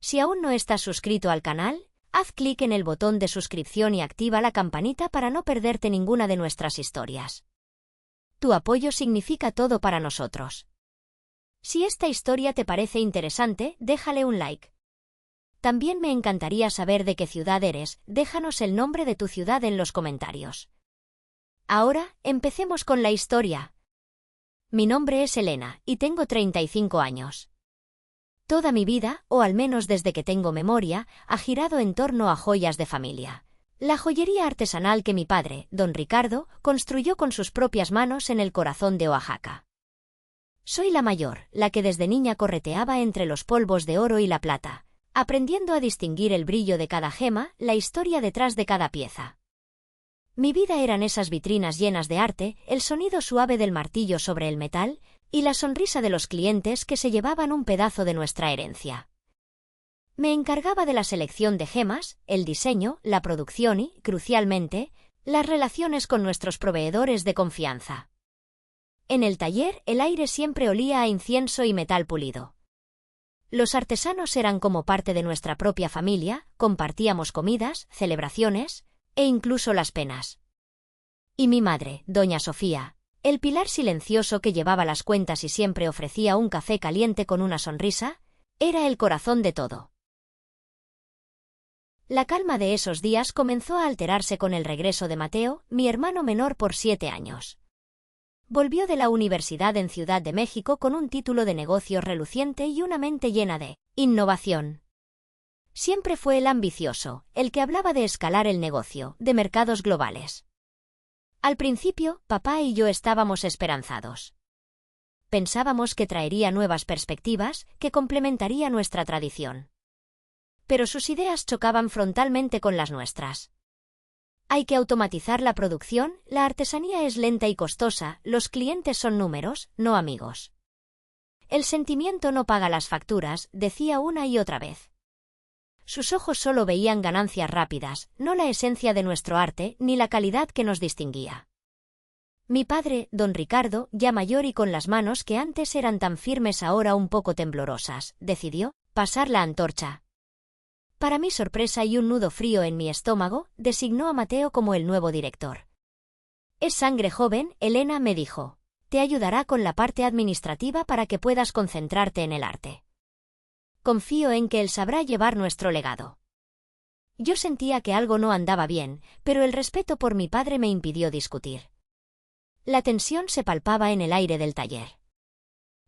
Si aún no estás suscrito al canal, haz clic en el botón de suscripción y activa la campanita para no perderte ninguna de nuestras historias. Tu apoyo significa todo para nosotros. Si esta historia te parece interesante, déjale un like. También me encantaría saber de qué ciudad eres, déjanos el nombre de tu ciudad en los comentarios. Ahora, empecemos con la historia. Mi nombre es Elena, y tengo 35 años. Toda mi vida, o al menos desde que tengo memoria, ha girado en torno a joyas de familia. La joyería artesanal que mi padre, don Ricardo, construyó con sus propias manos en el corazón de Oaxaca. Soy la mayor, la que desde niña correteaba entre los polvos de oro y la plata, aprendiendo a distinguir el brillo de cada gema, la historia detrás de cada pieza. Mi vida eran esas vitrinas llenas de arte, el sonido suave del martillo sobre el metal, y la sonrisa de los clientes que se llevaban un pedazo de nuestra herencia. Me encargaba de la selección de gemas, el diseño, la producción y, crucialmente, las relaciones con nuestros proveedores de confianza. En el taller, el aire siempre olía a incienso y metal pulido. Los artesanos eran como parte de nuestra propia familia, compartíamos comidas, celebraciones, e incluso las penas. Y mi madre, doña Sofía, el pilar silencioso que llevaba las cuentas y siempre ofrecía un café caliente con una sonrisa, era el corazón de todo. La calma de esos días comenzó a alterarse con el regreso de Mateo, mi hermano menor por 7 años. Volvió de la universidad en Ciudad de México con un título de negocios reluciente y una mente llena de innovación. Siempre fue el ambicioso, el que hablaba de escalar el negocio, de mercados globales. Al principio, papá y yo estábamos esperanzados. Pensábamos que traería nuevas perspectivas, que complementaría nuestra tradición. Pero sus ideas chocaban frontalmente con las nuestras. Hay que automatizar la producción, la artesanía es lenta y costosa, los clientes son números, no amigos. El sentimiento no paga las facturas, decía una y otra vez. Sus ojos solo veían ganancias rápidas, no la esencia de nuestro arte ni la calidad que nos distinguía. Mi padre, don Ricardo, ya mayor y con las manos que antes eran tan firmes ahora un poco temblorosas, decidió pasar la antorcha. Para mi sorpresa y un nudo frío en mi estómago, designó a Mateo como el nuevo director. Es sangre joven, Elena me dijo. Te ayudará con la parte administrativa para que puedas concentrarte en el arte. Confío en que él sabrá llevar nuestro legado. Yo sentía que algo no andaba bien, pero el respeto por mi padre me impidió discutir. La tensión se palpaba en el aire del taller.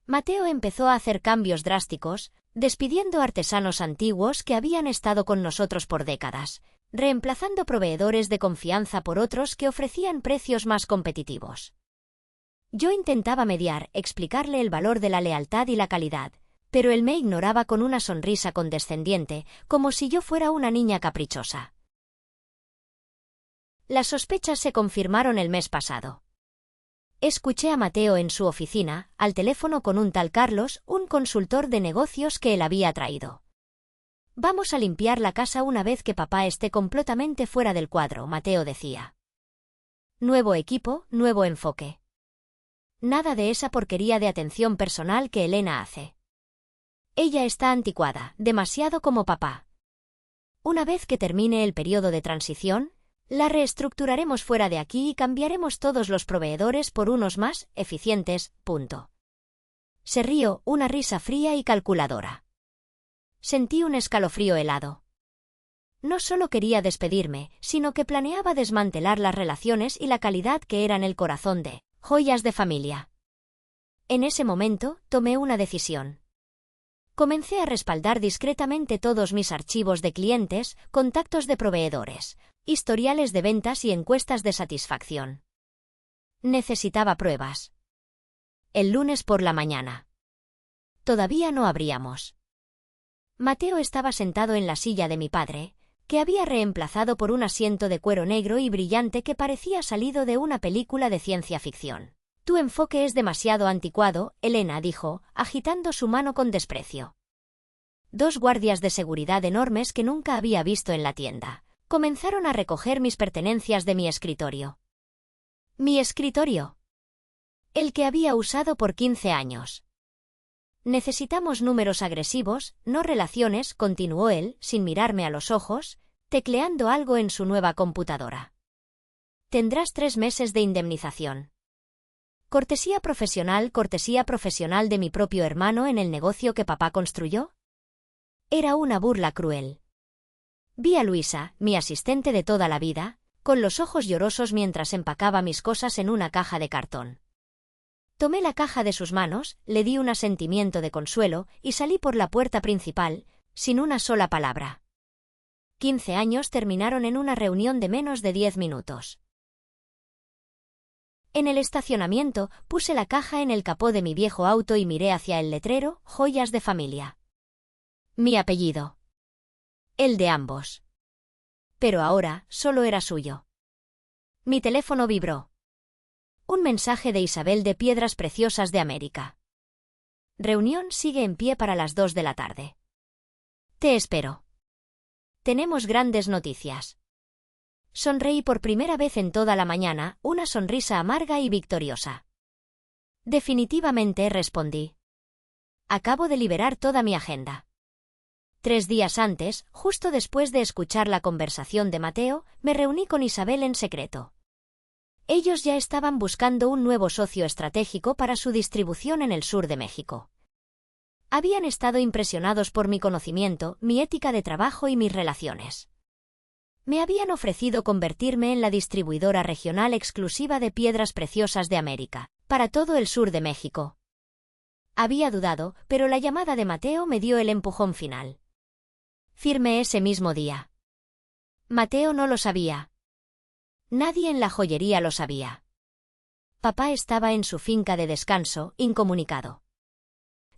Mateo empezó a hacer cambios drásticos, despidiendo artesanos antiguos que habían estado con nosotros por décadas, reemplazando proveedores de confianza por otros que ofrecían precios más competitivos. Yo intentaba mediar, explicarle el valor de la lealtad y la calidad, pero él me ignoraba con una sonrisa condescendiente, como si yo fuera una niña caprichosa. Las sospechas se confirmaron el mes pasado. Escuché a Mateo en su oficina, al teléfono con un tal Carlos, un consultor de negocios que él había traído. Vamos a limpiar la casa una vez que papá esté completamente fuera del cuadro, Mateo decía. Nuevo equipo, nuevo enfoque. Nada de esa porquería de atención personal que Elena hace. Ella está anticuada, demasiado como papá. Una vez que termine el periodo de transición, la reestructuraremos fuera de aquí y cambiaremos todos los proveedores por unos más eficientes, punto. Se rió, una risa fría y calculadora. Sentí un escalofrío helado. No solo quería despedirme, sino que planeaba desmantelar las relaciones y la calidad que eran el corazón de joyas de familia. En ese momento, tomé una decisión. Comencé a respaldar discretamente todos mis archivos de clientes, contactos de proveedores, historiales de ventas y encuestas de satisfacción. Necesitaba pruebas. El lunes por la mañana. Todavía no abríamos. Mateo estaba sentado en la silla de mi padre, que había reemplazado por un asiento de cuero negro y brillante que parecía salido de una película de ciencia ficción. Tu enfoque es demasiado anticuado, Elena dijo, agitando su mano con desprecio. 2 guardias de seguridad enormes que nunca había visto en la tienda comenzaron a recoger mis pertenencias de mi escritorio. ¿Mi escritorio? El que había usado por 15 años. Necesitamos números agresivos, no relaciones, continuó él, sin mirarme a los ojos, tecleando algo en su nueva computadora. Tendrás 3 meses de indemnización. Cortesía profesional de mi propio hermano en el negocio que papá construyó. Era una burla cruel. Vi a Luisa, mi asistente de toda la vida, con los ojos llorosos mientras empacaba mis cosas en una caja de cartón. Tomé la caja de sus manos, le di un asentimiento de consuelo y salí por la puerta principal, sin una sola palabra. 15 años terminaron en una reunión de menos de 10 minutos. En el estacionamiento, puse la caja en el capó de mi viejo auto y miré hacia el letrero, joyas de familia. Mi apellido. El de ambos. Pero ahora, solo era suyo. Mi teléfono vibró. Un mensaje de Isabel de Piedras Preciosas de América. Reunión sigue en pie para las 2 de la tarde. Te espero. Tenemos grandes noticias. Sonreí por primera vez en toda la mañana, una sonrisa amarga y victoriosa. Definitivamente, respondí. Acabo de liberar toda mi agenda. 3 días antes, justo después de escuchar la conversación de Mateo, me reuní con Isabel en secreto. Ellos ya estaban buscando un nuevo socio estratégico para su distribución en el sur de México. Habían estado impresionados por mi conocimiento, mi ética de trabajo y mis relaciones. Me habían ofrecido convertirme en la distribuidora regional exclusiva de Piedras Preciosas de América, para todo el sur de México. Había dudado, pero la llamada de Mateo me dio el empujón final. Firmé ese mismo día. Mateo no lo sabía. Nadie en la joyería lo sabía. Papá estaba en su finca de descanso, incomunicado.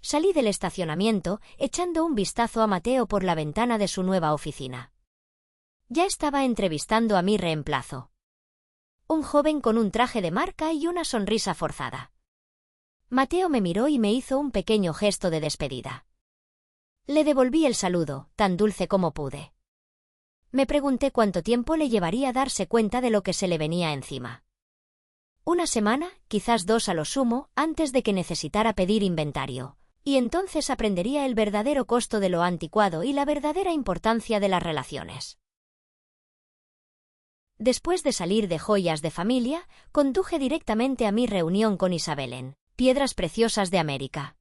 Salí del estacionamiento, echando un vistazo a Mateo por la ventana de su nueva oficina. Ya estaba entrevistando a mi reemplazo. Un joven con un traje de marca y una sonrisa forzada. Mateo me miró y me hizo un pequeño gesto de despedida. Le devolví el saludo, tan dulce como pude. Me pregunté cuánto tiempo le llevaría darse cuenta de lo que se le venía encima. 1 semana, quizás 2 a lo sumo, antes de que necesitara pedir inventario, y entonces aprendería el verdadero costo de lo anticuado y la verdadera importancia de las relaciones. Después de salir de Joyas de Familia, conduje directamente a mi reunión con Isabel en Piedras Preciosas de América.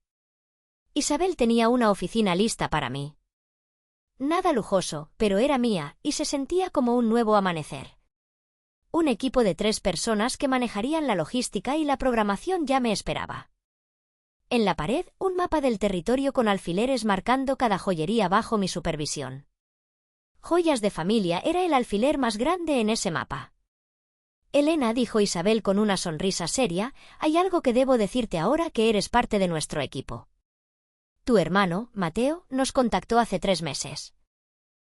Isabel tenía una oficina lista para mí. Nada lujoso, pero era mía, y se sentía como un nuevo amanecer. Un equipo de 3 personas que manejarían la logística y la programación ya me esperaba. En la pared, un mapa del territorio con alfileres marcando cada joyería bajo mi supervisión. Joyas de Familia era el alfiler más grande en ese mapa. Elena, dijo Isabel con una sonrisa seria, hay algo que debo decirte ahora que eres parte de nuestro equipo. Tu hermano, Mateo, nos contactó hace 3 meses.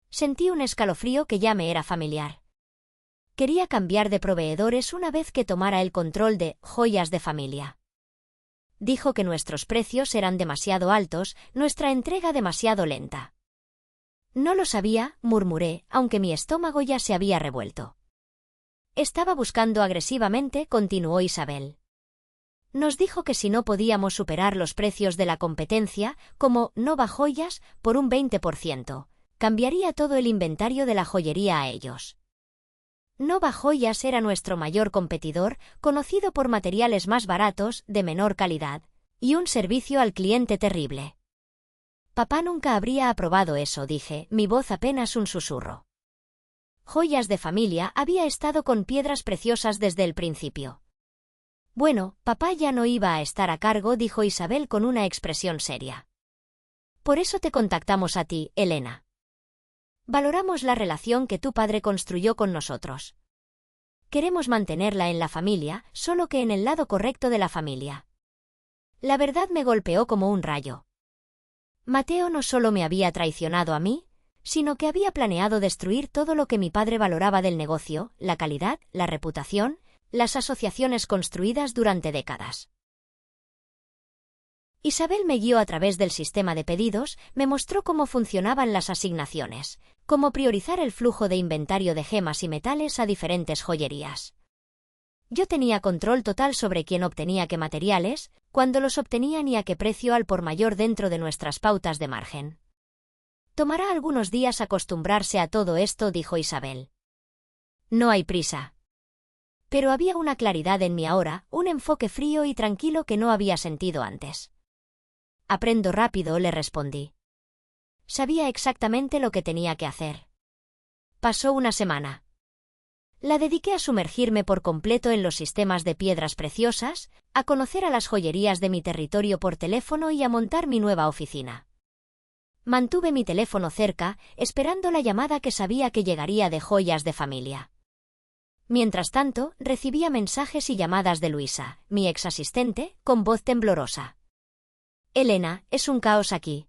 Sentí un escalofrío que ya me era familiar. Quería cambiar de proveedores una vez que tomara el control de Joyas de Familia. Dijo que nuestros precios eran demasiado altos, nuestra entrega demasiado lenta. No lo sabía, murmuré, aunque mi estómago ya se había revuelto. Estaba buscando agresivamente, continuó Isabel. Nos dijo que si no podíamos superar los precios de la competencia, como Nova Joyas, por un 20%, cambiaría todo el inventario de la joyería a ellos. Nova Joyas era nuestro mayor competidor, conocido por materiales más baratos, de menor calidad, y un servicio al cliente terrible. Papá nunca habría aprobado eso, dije, mi voz apenas un susurro. Joyas de Familia había estado con Piedras Preciosas desde el principio. Bueno, papá ya no iba a estar a cargo, dijo Isabel con una expresión seria. Por eso te contactamos a ti, Elena. Valoramos la relación que tu padre construyó con nosotros. Queremos mantenerla en la familia, solo que en el lado correcto de la familia. La verdad me golpeó como un rayo. Mateo no solo me había traicionado a mí, sino que había planeado destruir todo lo que mi padre valoraba del negocio, la calidad, la reputación, las asociaciones construidas durante décadas. Isabel me guió a través del sistema de pedidos, me mostró cómo funcionaban las asignaciones, cómo priorizar el flujo de inventario de gemas y metales a diferentes joyerías. Yo tenía control total sobre quién obtenía qué materiales, cuándo los obtenían y a qué precio al por mayor dentro de nuestras pautas de margen. Tomará algunos días acostumbrarse a todo esto, dijo Isabel. No hay prisa. Pero había una claridad en mí ahora, un enfoque frío y tranquilo que no había sentido antes. Aprendo rápido, le respondí. Sabía exactamente lo que tenía que hacer. Pasó una semana. La dediqué a sumergirme por completo en los sistemas de piedras preciosas, a conocer a las joyerías de mi territorio por teléfono y a montar mi nueva oficina. Mantuve mi teléfono cerca, esperando la llamada que sabía que llegaría de Joyas de Familia. Mientras tanto, recibía mensajes y llamadas de Luisa, mi ex asistente, con voz temblorosa. Elena, es un caos aquí.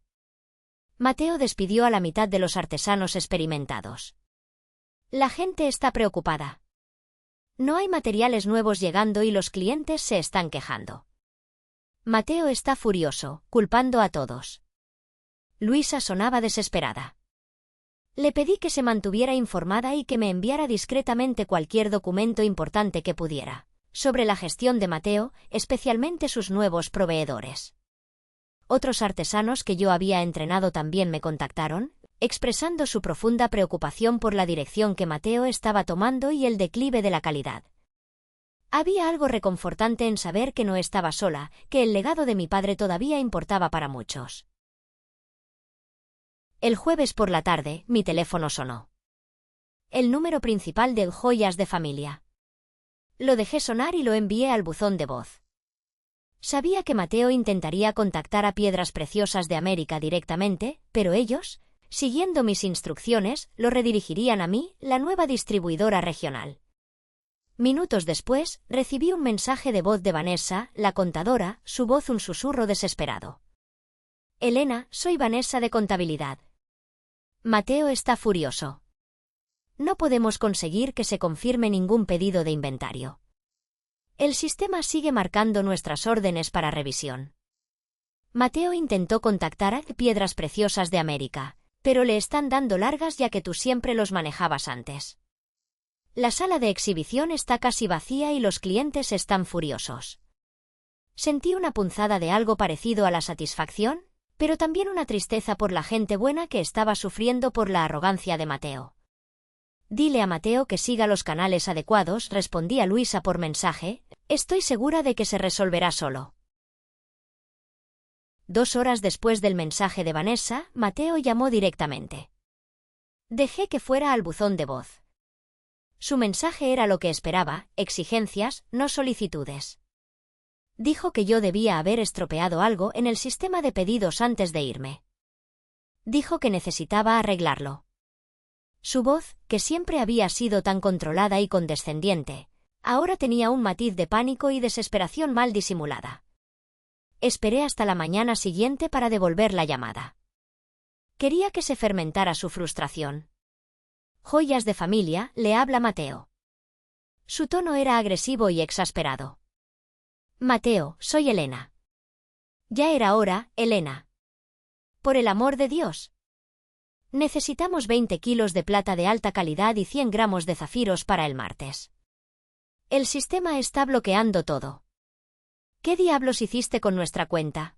Mateo despidió a la mitad de los artesanos experimentados. La gente está preocupada. No hay materiales nuevos llegando y los clientes se están quejando. Mateo está furioso, culpando a todos. Luisa sonaba desesperada. Le pedí que se mantuviera informada y que me enviara discretamente cualquier documento importante que pudiera, sobre la gestión de Mateo, especialmente sus nuevos proveedores. Otros artesanos que yo había entrenado también me contactaron, expresando su profunda preocupación por la dirección que Mateo estaba tomando y el declive de la calidad. Había algo reconfortante en saber que no estaba sola, que el legado de mi padre todavía importaba para muchos. El jueves por la tarde, mi teléfono sonó. El número principal de Joyas de Familia. Lo dejé sonar y lo envié al buzón de voz. Sabía que Mateo intentaría contactar a Piedras Preciosas de América directamente, pero ellos, siguiendo mis instrucciones, lo redirigirían a mí, la nueva distribuidora regional. Minutos después, recibí un mensaje de voz de Vanessa, la contadora, su voz un susurro desesperado. Elena, soy Vanessa de Contabilidad. Mateo está furioso. No podemos conseguir que se confirme ningún pedido de inventario. El sistema sigue marcando nuestras órdenes para revisión. Mateo intentó contactar a Piedras Preciosas de América, pero le están dando largas ya que tú siempre los manejabas antes. La sala de exhibición está casi vacía y los clientes están furiosos. Sentí una punzada de algo parecido a la satisfacción, pero también una tristeza por la gente buena que estaba sufriendo por la arrogancia de Mateo. Dile a Mateo que siga los canales adecuados, respondí a Luisa por mensaje, estoy segura de que se resolverá solo. 2 horas después del mensaje de Vanessa, Mateo llamó directamente. Dejé que fuera al buzón de voz. Su mensaje era lo que esperaba, exigencias, no solicitudes. Dijo que yo debía haber estropeado algo en el sistema de pedidos antes de irme. Dijo que necesitaba arreglarlo. Su voz, que siempre había sido tan controlada y condescendiente, ahora tenía un matiz de pánico y desesperación mal disimulada. Esperé hasta la mañana siguiente para devolver la llamada. Quería que se fermentara su frustración. Joyas de Familia, le habla Mateo. Su tono era agresivo y exasperado. Mateo, soy Elena. Ya era hora, Elena. Por el amor de Dios. Necesitamos 20 kilos de plata de alta calidad y 100 gramos de zafiros para el martes. El sistema está bloqueando todo. ¿Qué diablos hiciste con nuestra cuenta?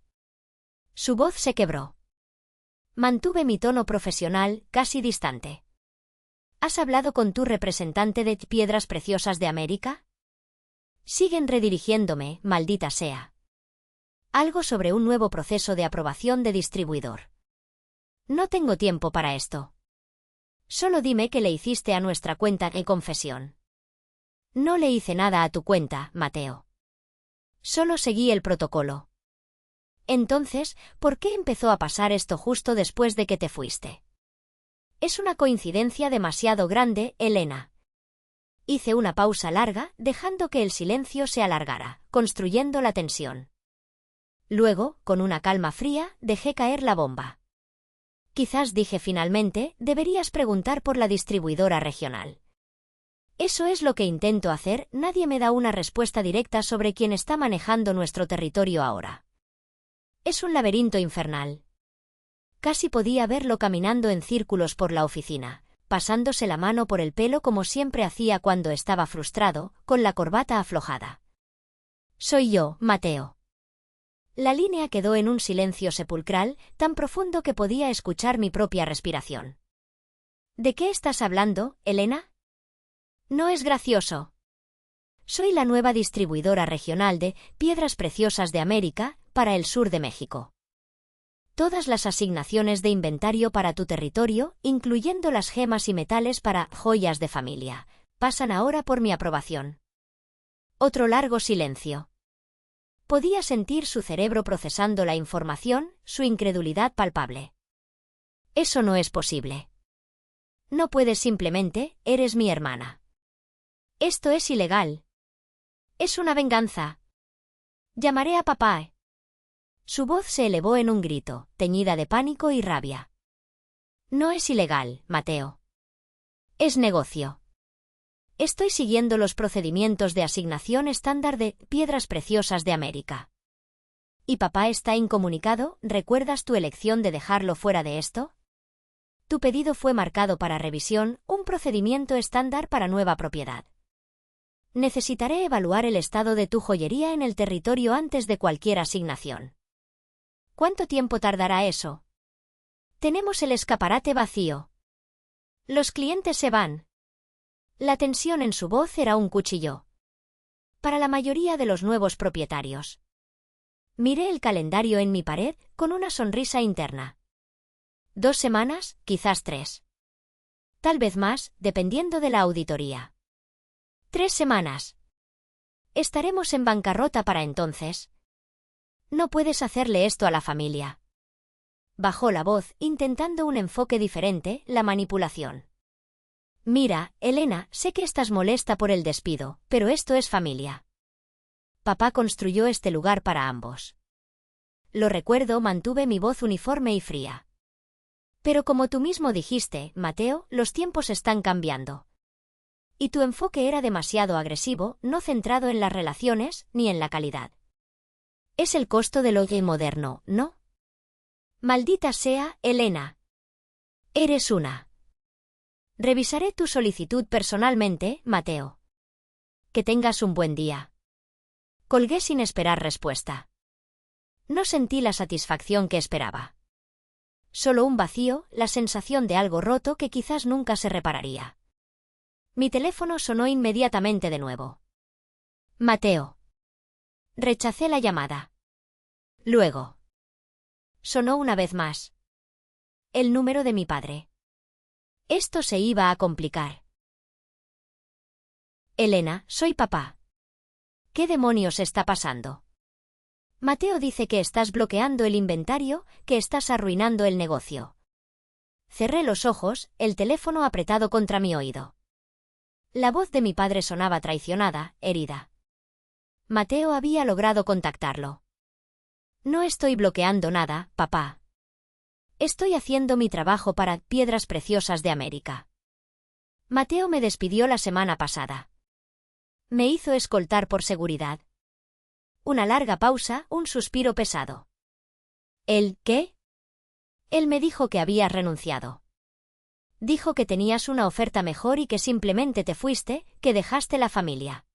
Su voz se quebró. Mantuve mi tono profesional, casi distante. ¿Has hablado con tu representante de Piedras Preciosas de América? Siguen redirigiéndome, maldita sea. Algo sobre un nuevo proceso de aprobación de distribuidor. No tengo tiempo para esto. Solo dime qué le hiciste a nuestra cuenta en confesión. No le hice nada a tu cuenta, Mateo. Solo seguí el protocolo. Entonces, ¿por qué empezó a pasar esto justo después de que te fuiste? Es una coincidencia demasiado grande, Elena. Hice una pausa larga, dejando que el silencio se alargara, construyendo la tensión. Luego, con una calma fría, dejé caer la bomba. Quizás dije finalmente, deberías preguntar por la distribuidora regional. Eso es lo que intento hacer, nadie me da una respuesta directa sobre quién está manejando nuestro territorio ahora. Es un laberinto infernal. Casi podía verlo caminando en círculos por la oficina, pasándose la mano por el pelo como siempre hacía cuando estaba frustrado, con la corbata aflojada. Soy yo, Mateo. La línea quedó en un silencio sepulcral, tan profundo que podía escuchar mi propia respiración. ¿De qué estás hablando, Elena? No es gracioso. Soy la nueva distribuidora regional de Piedras Preciosas de América para el sur de México. Todas las asignaciones de inventario para tu territorio, incluyendo las gemas y metales para joyas de familia, pasan ahora por mi aprobación. Otro largo silencio. Podía sentir su cerebro procesando la información, su incredulidad palpable. Eso no es posible. No puedes simplemente, eres mi hermana. Esto es ilegal. Es una venganza. Llamaré a papá. Su voz se elevó en un grito, teñida de pánico y rabia. No es ilegal, Mateo. Es negocio. Estoy siguiendo los procedimientos de asignación estándar de Piedras Preciosas de América. ¿Y papá está incomunicado? ¿Recuerdas tu elección de dejarlo fuera de esto? Tu pedido fue marcado para revisión, un procedimiento estándar para nueva propiedad. Necesitaré evaluar el estado de tu joyería en el territorio antes de cualquier asignación. ¿Cuánto tiempo tardará eso? Tenemos el escaparate vacío. Los clientes se van. La tensión en su voz era un cuchillo. Para la mayoría de los nuevos propietarios. Miré el calendario en mi pared con una sonrisa interna. 2 semanas, quizás 3. Tal vez más, dependiendo de la auditoría. 3 semanas. Estaremos en bancarrota para entonces. No puedes hacerle esto a la familia. Bajó la voz, intentando un enfoque diferente, la manipulación. Mira, Elena, sé que estás molesta por el despido, pero esto es familia. Papá construyó este lugar para ambos. Lo recuerdo, mantuve mi voz uniforme y fría. Pero como tú mismo dijiste, Mateo, los tiempos están cambiando. Y tu enfoque era demasiado agresivo, no centrado en las relaciones, ni en la calidad. Es el costo del hoy moderno, ¿no? Maldita sea, Elena. Eres una. Revisaré tu solicitud personalmente, Mateo. Que tengas un buen día. Colgué sin esperar respuesta. No sentí la satisfacción que esperaba. Solo un vacío, la sensación de algo roto que quizás nunca se repararía. Mi teléfono sonó inmediatamente de nuevo. Mateo. Rechacé la llamada. Luego. Sonó una vez más. El número de mi padre. Esto se iba a complicar. Elena, soy papá. ¿Qué demonios está pasando? Mateo dice que estás bloqueando el inventario, que estás arruinando el negocio. Cerré los ojos, el teléfono apretado contra mi oído. La voz de mi padre sonaba traicionada, herida. Mateo había logrado contactarlo. No estoy bloqueando nada, papá. Estoy haciendo mi trabajo para Piedras Preciosas de América. Mateo me despidió la semana pasada. Me hizo escoltar por seguridad. Una larga pausa, un suspiro pesado. ¿El qué? Él me dijo que habías renunciado. Dijo que tenías una oferta mejor y que simplemente te fuiste, que dejaste la familia.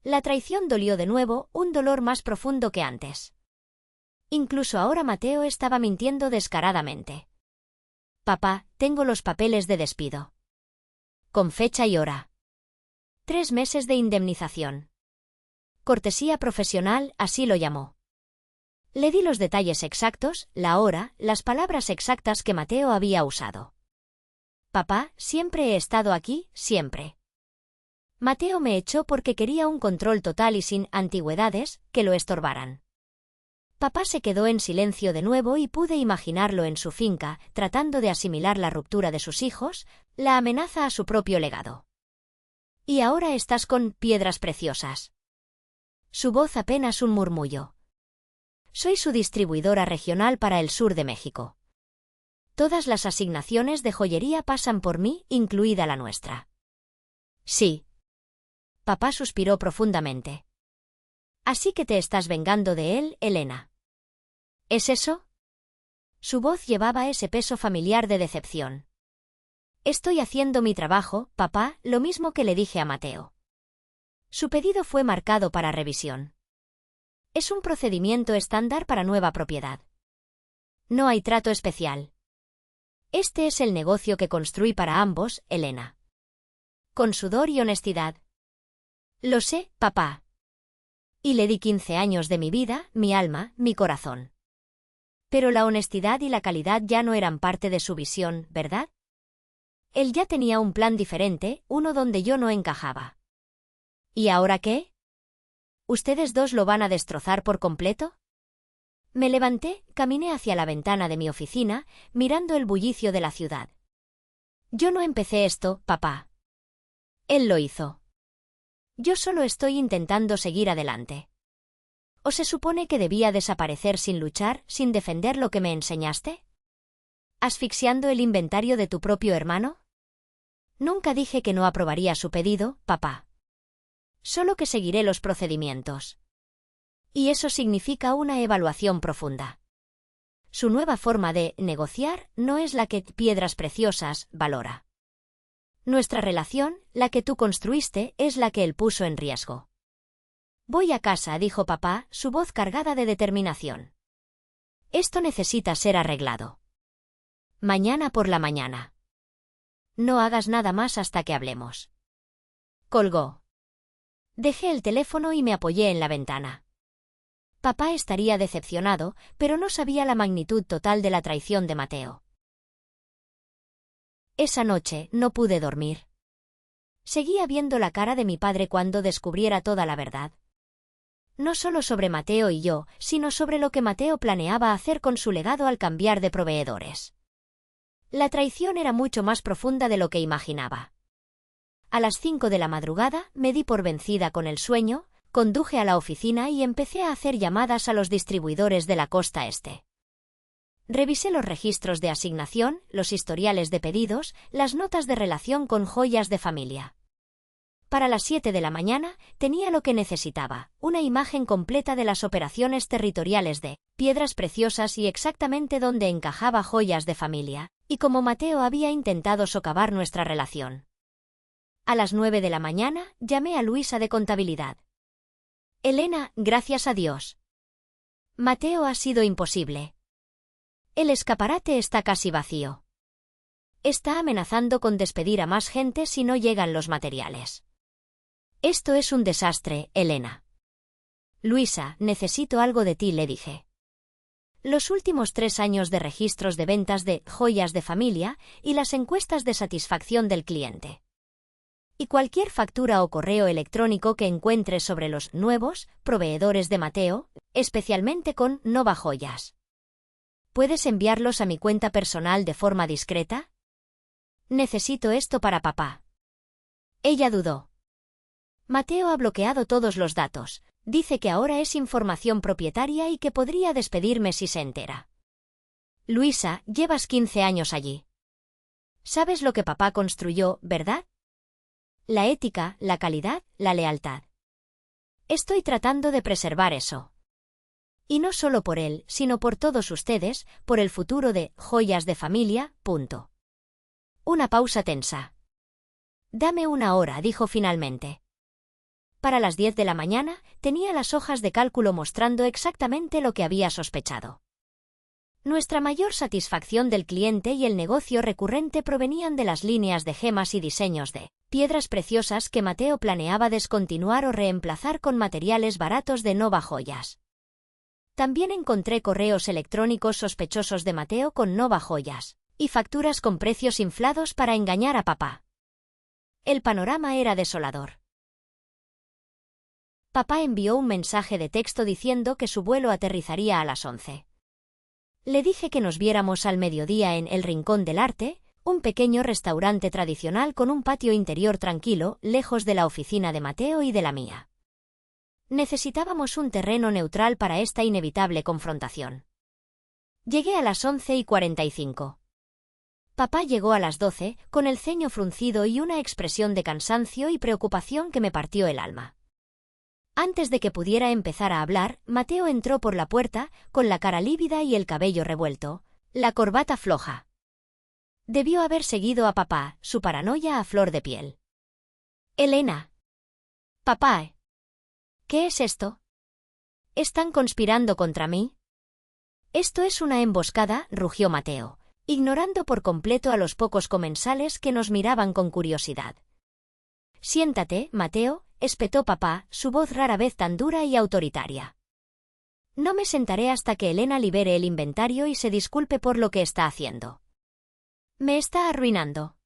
La traición dolió de nuevo, un dolor más profundo que antes. Incluso ahora Mateo estaba mintiendo descaradamente. Papá, tengo los papeles de despido. Con fecha y hora. 3 meses de indemnización. Cortesía profesional, así lo llamó. Le di los detalles exactos, la hora, las palabras exactas que Mateo había usado. Papá, siempre he estado aquí, siempre. Mateo me echó porque quería un control total y sin antigüedades que lo estorbaran. Papá se quedó en silencio de nuevo y pude imaginarlo en su finca, tratando de asimilar la ruptura de sus hijos, la amenaza a su propio legado. Y ahora estás con Piedras Preciosas. Su voz apenas un murmullo. Soy su distribuidora regional para el sur de México. Todas las asignaciones de joyería pasan por mí, incluida la nuestra. Sí. Papá suspiró profundamente. Así que te estás vengando de él, Elena. ¿Es eso? Su voz llevaba ese peso familiar de decepción. Estoy haciendo mi trabajo, papá, lo mismo que le dije a Mateo. Su pedido fue marcado para revisión. Es un procedimiento estándar para nueva propiedad. No hay trato especial. Este es el negocio que construí para ambos, Elena. Con sudor y honestidad. Lo sé, papá. Y le di 15 años de mi vida, mi alma, mi corazón. Pero la honestidad y la calidad ya no eran parte de su visión, ¿verdad? Él ya tenía un plan diferente, uno donde yo no encajaba. ¿Y ahora qué? ¿Ustedes dos lo van a destrozar por completo? Me levanté, caminé hacia la ventana de mi oficina, mirando el bullicio de la ciudad. Yo no empecé esto, papá. Él lo hizo. Yo solo estoy intentando seguir adelante. ¿O se supone que debía desaparecer sin luchar, sin defender lo que me enseñaste? ¿Asfixiando el inventario de tu propio hermano? Nunca dije que no aprobaría su pedido, papá. Solo que seguiré los procedimientos. Y eso significa una evaluación profunda. Su nueva forma de negociar no es la que Piedras Preciosas valora. Nuestra relación, la que tú construiste, es la que él puso en riesgo. Voy a casa, dijo papá, su voz cargada de determinación. Esto necesita ser arreglado. Mañana por la mañana. No hagas nada más hasta que hablemos. Colgó. Dejé el teléfono y me apoyé en la ventana. Papá estaría decepcionado, pero no sabía la magnitud total de la traición de Mateo. Esa noche no pude dormir. Seguía viendo la cara de mi padre cuando descubriera toda la verdad. No solo sobre Mateo y yo, sino sobre lo que Mateo planeaba hacer con su legado al cambiar de proveedores. La traición era mucho más profunda de lo que imaginaba. A las 5 de la madrugada me di por vencida con el sueño, conduje a la oficina y empecé a hacer llamadas a los distribuidores de la costa este. Revisé los registros de asignación, los historiales de pedidos, las notas de relación con joyas de familia. Para las 7 de la mañana tenía lo que necesitaba, una imagen completa de las operaciones territoriales de Piedras Preciosas y exactamente dónde encajaba joyas de familia, y cómo Mateo había intentado socavar nuestra relación. A las 9 de la mañana llamé a Luisa de contabilidad. Elena, gracias a Dios. Mateo ha sido imposible. El escaparate está casi vacío. Está amenazando con despedir a más gente si no llegan los materiales. Esto es un desastre, Elena. Luisa, necesito algo de ti, le dije. Los últimos 3 años de registros de ventas de joyas de familia y las encuestas de satisfacción del cliente. Y cualquier factura o correo electrónico que encuentres sobre los nuevos proveedores de Mateo, especialmente con Nova Joyas. ¿Puedes enviarlos a mi cuenta personal de forma discreta? Necesito esto para papá. Ella dudó. Mateo ha bloqueado todos los datos. Dice que ahora es información propietaria y que podría despedirme si se entera. Luisa, llevas 15 años allí. ¿Sabes lo que papá construyó, verdad? La ética, la calidad, la lealtad. Estoy tratando de preservar eso. Y no solo por él, sino por todos ustedes, por el futuro de joyas de familia, punto. Una pausa tensa. Dame una hora, dijo finalmente. Para las 10 de la mañana, tenía las hojas de cálculo mostrando exactamente lo que había sospechado. Nuestra mayor satisfacción del cliente y el negocio recurrente provenían de las líneas de gemas y diseños de Piedras Preciosas que Mateo planeaba descontinuar o reemplazar con materiales baratos de Nova Joyas. También encontré correos electrónicos sospechosos de Mateo con Nova Joyas y facturas con precios inflados para engañar a papá. El panorama era desolador. Papá envió un mensaje de texto diciendo que su vuelo aterrizaría a las 11. Le dije que nos viéramos al mediodía en El Rincón del Arte, un pequeño restaurante tradicional con un patio interior tranquilo, lejos de la oficina de Mateo y de la mía. Necesitábamos un terreno neutral para esta inevitable confrontación. Llegué a las 11:45. Papá llegó a las 12, con el ceño fruncido y una expresión de cansancio y preocupación que me partió el alma. Antes de que pudiera empezar a hablar, Mateo entró por la puerta, con la cara lívida y el cabello revuelto, la corbata floja. Debió haber seguido a papá, su paranoia a flor de piel. Elena. Papá. ¿Qué es esto? ¿Están conspirando contra mí? Esto es una emboscada, rugió Mateo, ignorando por completo a los pocos comensales que nos miraban con curiosidad. Siéntate, Mateo, espetó papá, su voz rara vez tan dura y autoritaria. No me sentaré hasta que Elena libere el inventario y se disculpe por lo que está haciendo. Me está arruinando.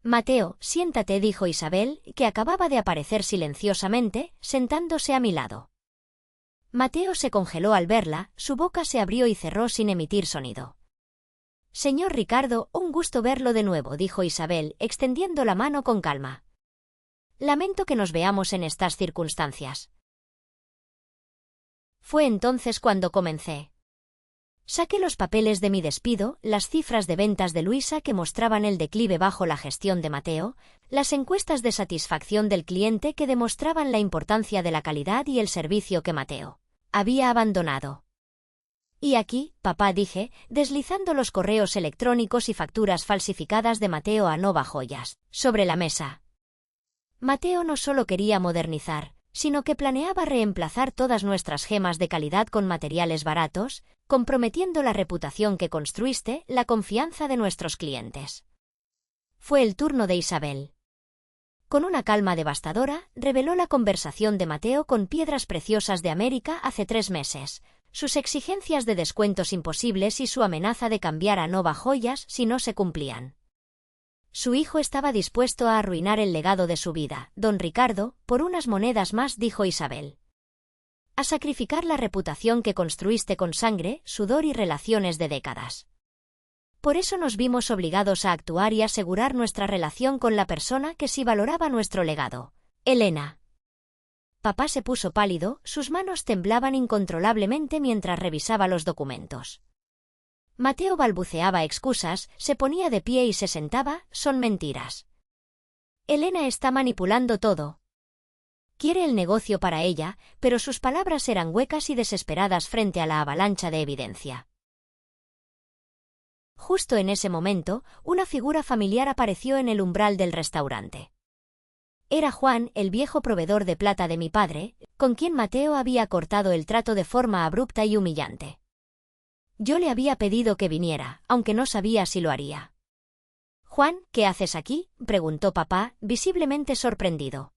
Mateo, siéntate, dijo Isabel, que acababa de aparecer silenciosamente, sentándose a mi lado. Mateo se congeló al verla, su boca se abrió y cerró sin emitir sonido. Señor Ricardo, un gusto verlo de nuevo, dijo Isabel, extendiendo la mano con calma. Lamento que nos veamos en estas circunstancias. Fue entonces cuando comencé. Saqué los papeles de mi despido, las cifras de ventas de Luisa que mostraban el declive bajo la gestión de Mateo, las encuestas de satisfacción del cliente que demostraban la importancia de la calidad y el servicio que Mateo había abandonado. Y aquí, papá, dije, deslizando los correos electrónicos y facturas falsificadas de Mateo a Nova Joyas sobre la mesa. Mateo no solo quería modernizar, sino que planeaba reemplazar todas nuestras gemas de calidad con materiales baratos, comprometiendo la reputación que construiste, la confianza de nuestros clientes. Fue el turno de Isabel. Con una calma devastadora, reveló la conversación de Mateo con Piedras Preciosas de América hace 3 meses, sus exigencias de descuentos imposibles y su amenaza de cambiar a Nova Joyas si no se cumplían. Su hijo estaba dispuesto a arruinar el legado de su vida, don Ricardo, por unas monedas más, dijo Isabel. A sacrificar la reputación que construiste con sangre, sudor y relaciones de décadas. Por eso nos vimos obligados a actuar y asegurar nuestra relación con la persona que sí valoraba nuestro legado, Elena. Papá se puso pálido, sus manos temblaban incontrolablemente mientras revisaba los documentos. Mateo balbuceaba excusas, se ponía de pie y se sentaba, son mentiras. Elena está manipulando todo. Quiere el negocio para ella, pero sus palabras eran huecas y desesperadas frente a la avalancha de evidencia. Justo en ese momento, una figura familiar apareció en el umbral del restaurante. Era Juan, el viejo proveedor de plata de mi padre, con quien Mateo había cortado el trato de forma abrupta y humillante. Yo le había pedido que viniera, aunque no sabía si lo haría. «Juan, ¿qué haces aquí?», preguntó papá, visiblemente sorprendido.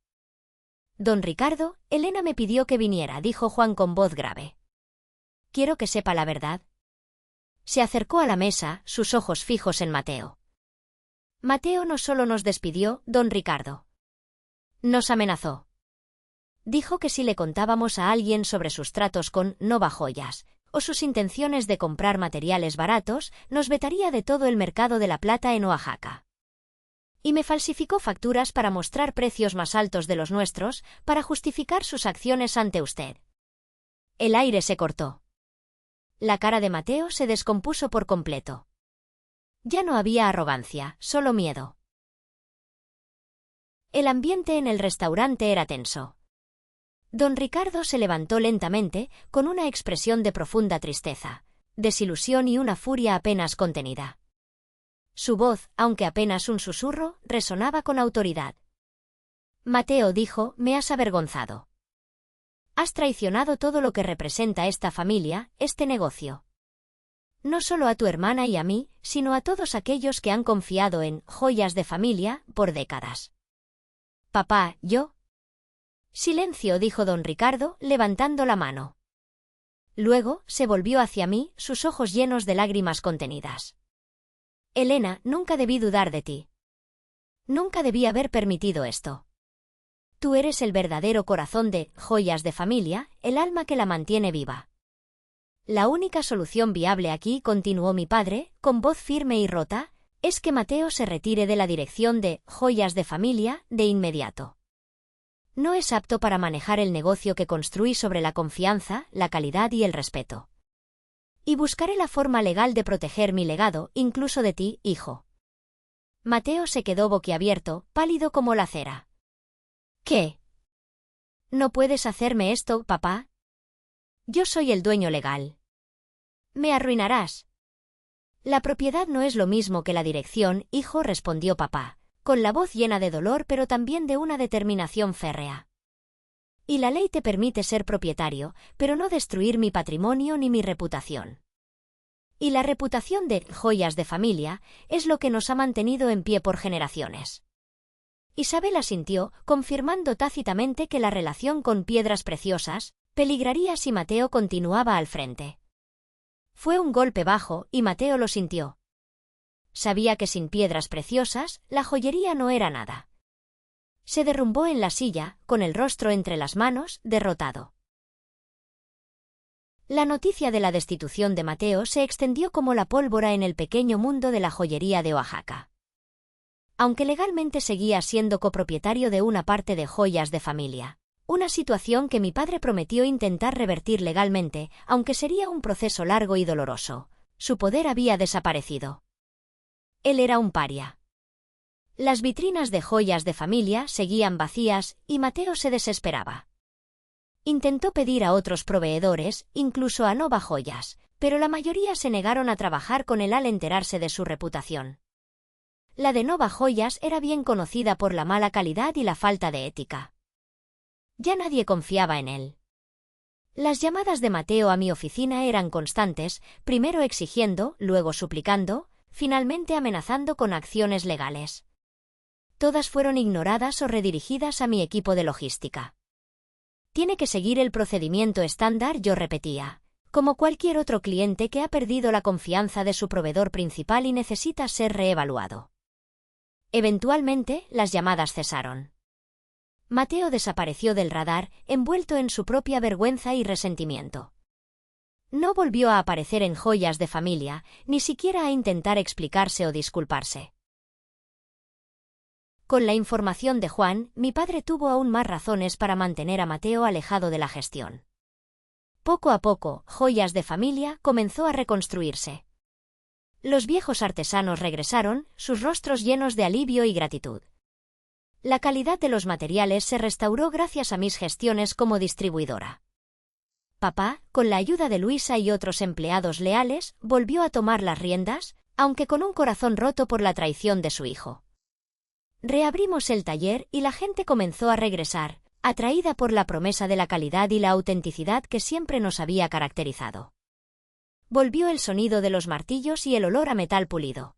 «Don Ricardo, Elena me pidió que viniera», dijo Juan con voz grave. «Quiero que sepa la verdad». Se acercó a la mesa, sus ojos fijos en Mateo. «Mateo no solo nos despidió, don Ricardo. Nos amenazó. Dijo que si le contábamos a alguien sobre sus tratos con Nova Joyas, o sus intenciones de comprar materiales baratos, nos vetaría de todo el mercado de la plata en Oaxaca. Y me falsificó facturas para mostrar precios más altos de los nuestros, para justificar sus acciones ante usted». El aire se cortó. La cara de Mateo se descompuso por completo. Ya no había arrogancia, solo miedo. El ambiente en el restaurante era tenso. Don Ricardo se levantó lentamente, con una expresión de profunda tristeza, desilusión y una furia apenas contenida. Su voz, aunque apenas un susurro, resonaba con autoridad. «Mateo», dijo, «me has avergonzado. Has traicionado todo lo que representa esta familia, este negocio. No solo a tu hermana y a mí, sino a todos aquellos que han confiado en Joyas de Familia por décadas». «Papá, yo». «Silencio», dijo don Ricardo, levantando la mano. Luego, se volvió hacia mí, sus ojos llenos de lágrimas contenidas. «Elena, nunca debí dudar de ti. Nunca debí haber permitido esto. Tú eres el verdadero corazón de Joyas de Familia, el alma que la mantiene viva. La única solución viable aquí», continuó mi padre, con voz firme y rota, «es que Mateo se retire de la dirección de Joyas de Familia de inmediato. No es apto para manejar el negocio que construí sobre la confianza, la calidad y el respeto. Y buscaré la forma legal de proteger mi legado, incluso de ti, hijo». Mateo se quedó boquiabierto, pálido como la cera. «¿Qué? No puedes hacerme esto, papá. Yo soy el dueño legal. Me arruinarás». La propiedad no es lo mismo que la dirección, hijo, respondió papá, con la voz llena de dolor pero también de una determinación férrea. Y la ley te permite ser propietario, pero no destruir mi patrimonio ni mi reputación. Y la reputación de joyas de familia es lo que nos ha mantenido en pie por generaciones. Isabel asintió, confirmando tácitamente que la relación con piedras preciosas peligraría si Mateo continuaba al frente. Fue un golpe bajo, y Mateo lo sintió. Sabía que sin piedras preciosas, la joyería no era nada. Se derrumbó en la silla, con el rostro entre las manos, derrotado. La noticia de la destitución de Mateo se extendió como la pólvora en el pequeño mundo de la joyería de Oaxaca. Aunque legalmente seguía siendo copropietario de una parte de joyas de familia, una situación que mi padre prometió intentar revertir legalmente, aunque sería un proceso largo y doloroso, su poder había desaparecido. Él era un paria. Las vitrinas de joyas de familia seguían vacías y Mateo se desesperaba. Intentó pedir a otros proveedores, incluso a Nova Joyas, pero la mayoría se negaron a trabajar con él al enterarse de su reputación. La de Nova Joyas era bien conocida por la mala calidad y la falta de ética. Ya nadie confiaba en él. Las llamadas de Mateo a mi oficina eran constantes, primero exigiendo, luego suplicando, finalmente amenazando con acciones legales. Todas fueron ignoradas o redirigidas a mi equipo de logística. Tiene que seguir el procedimiento estándar, yo repetía, como cualquier otro cliente que ha perdido la confianza de su proveedor principal y necesita ser reevaluado. Eventualmente, las llamadas cesaron. Mateo desapareció del radar, envuelto en su propia vergüenza y resentimiento. No volvió a aparecer en joyas de familia, ni siquiera a intentar explicarse o disculparse. Con la información de Juan, mi padre tuvo aún más razones para mantener a Mateo alejado de la gestión. Poco a poco, Joyas de Familia comenzó a reconstruirse. Los viejos artesanos regresaron, sus rostros llenos de alivio y gratitud. La calidad de los materiales se restauró gracias a mis gestiones como distribuidora. Papá, con la ayuda de Luisa y otros empleados leales, volvió a tomar las riendas, aunque con un corazón roto por la traición de su hijo. Reabrimos el taller y la gente comenzó a regresar, atraída por la promesa de la calidad y la autenticidad que siempre nos había caracterizado. Volvió el sonido de los martillos y el olor a metal pulido.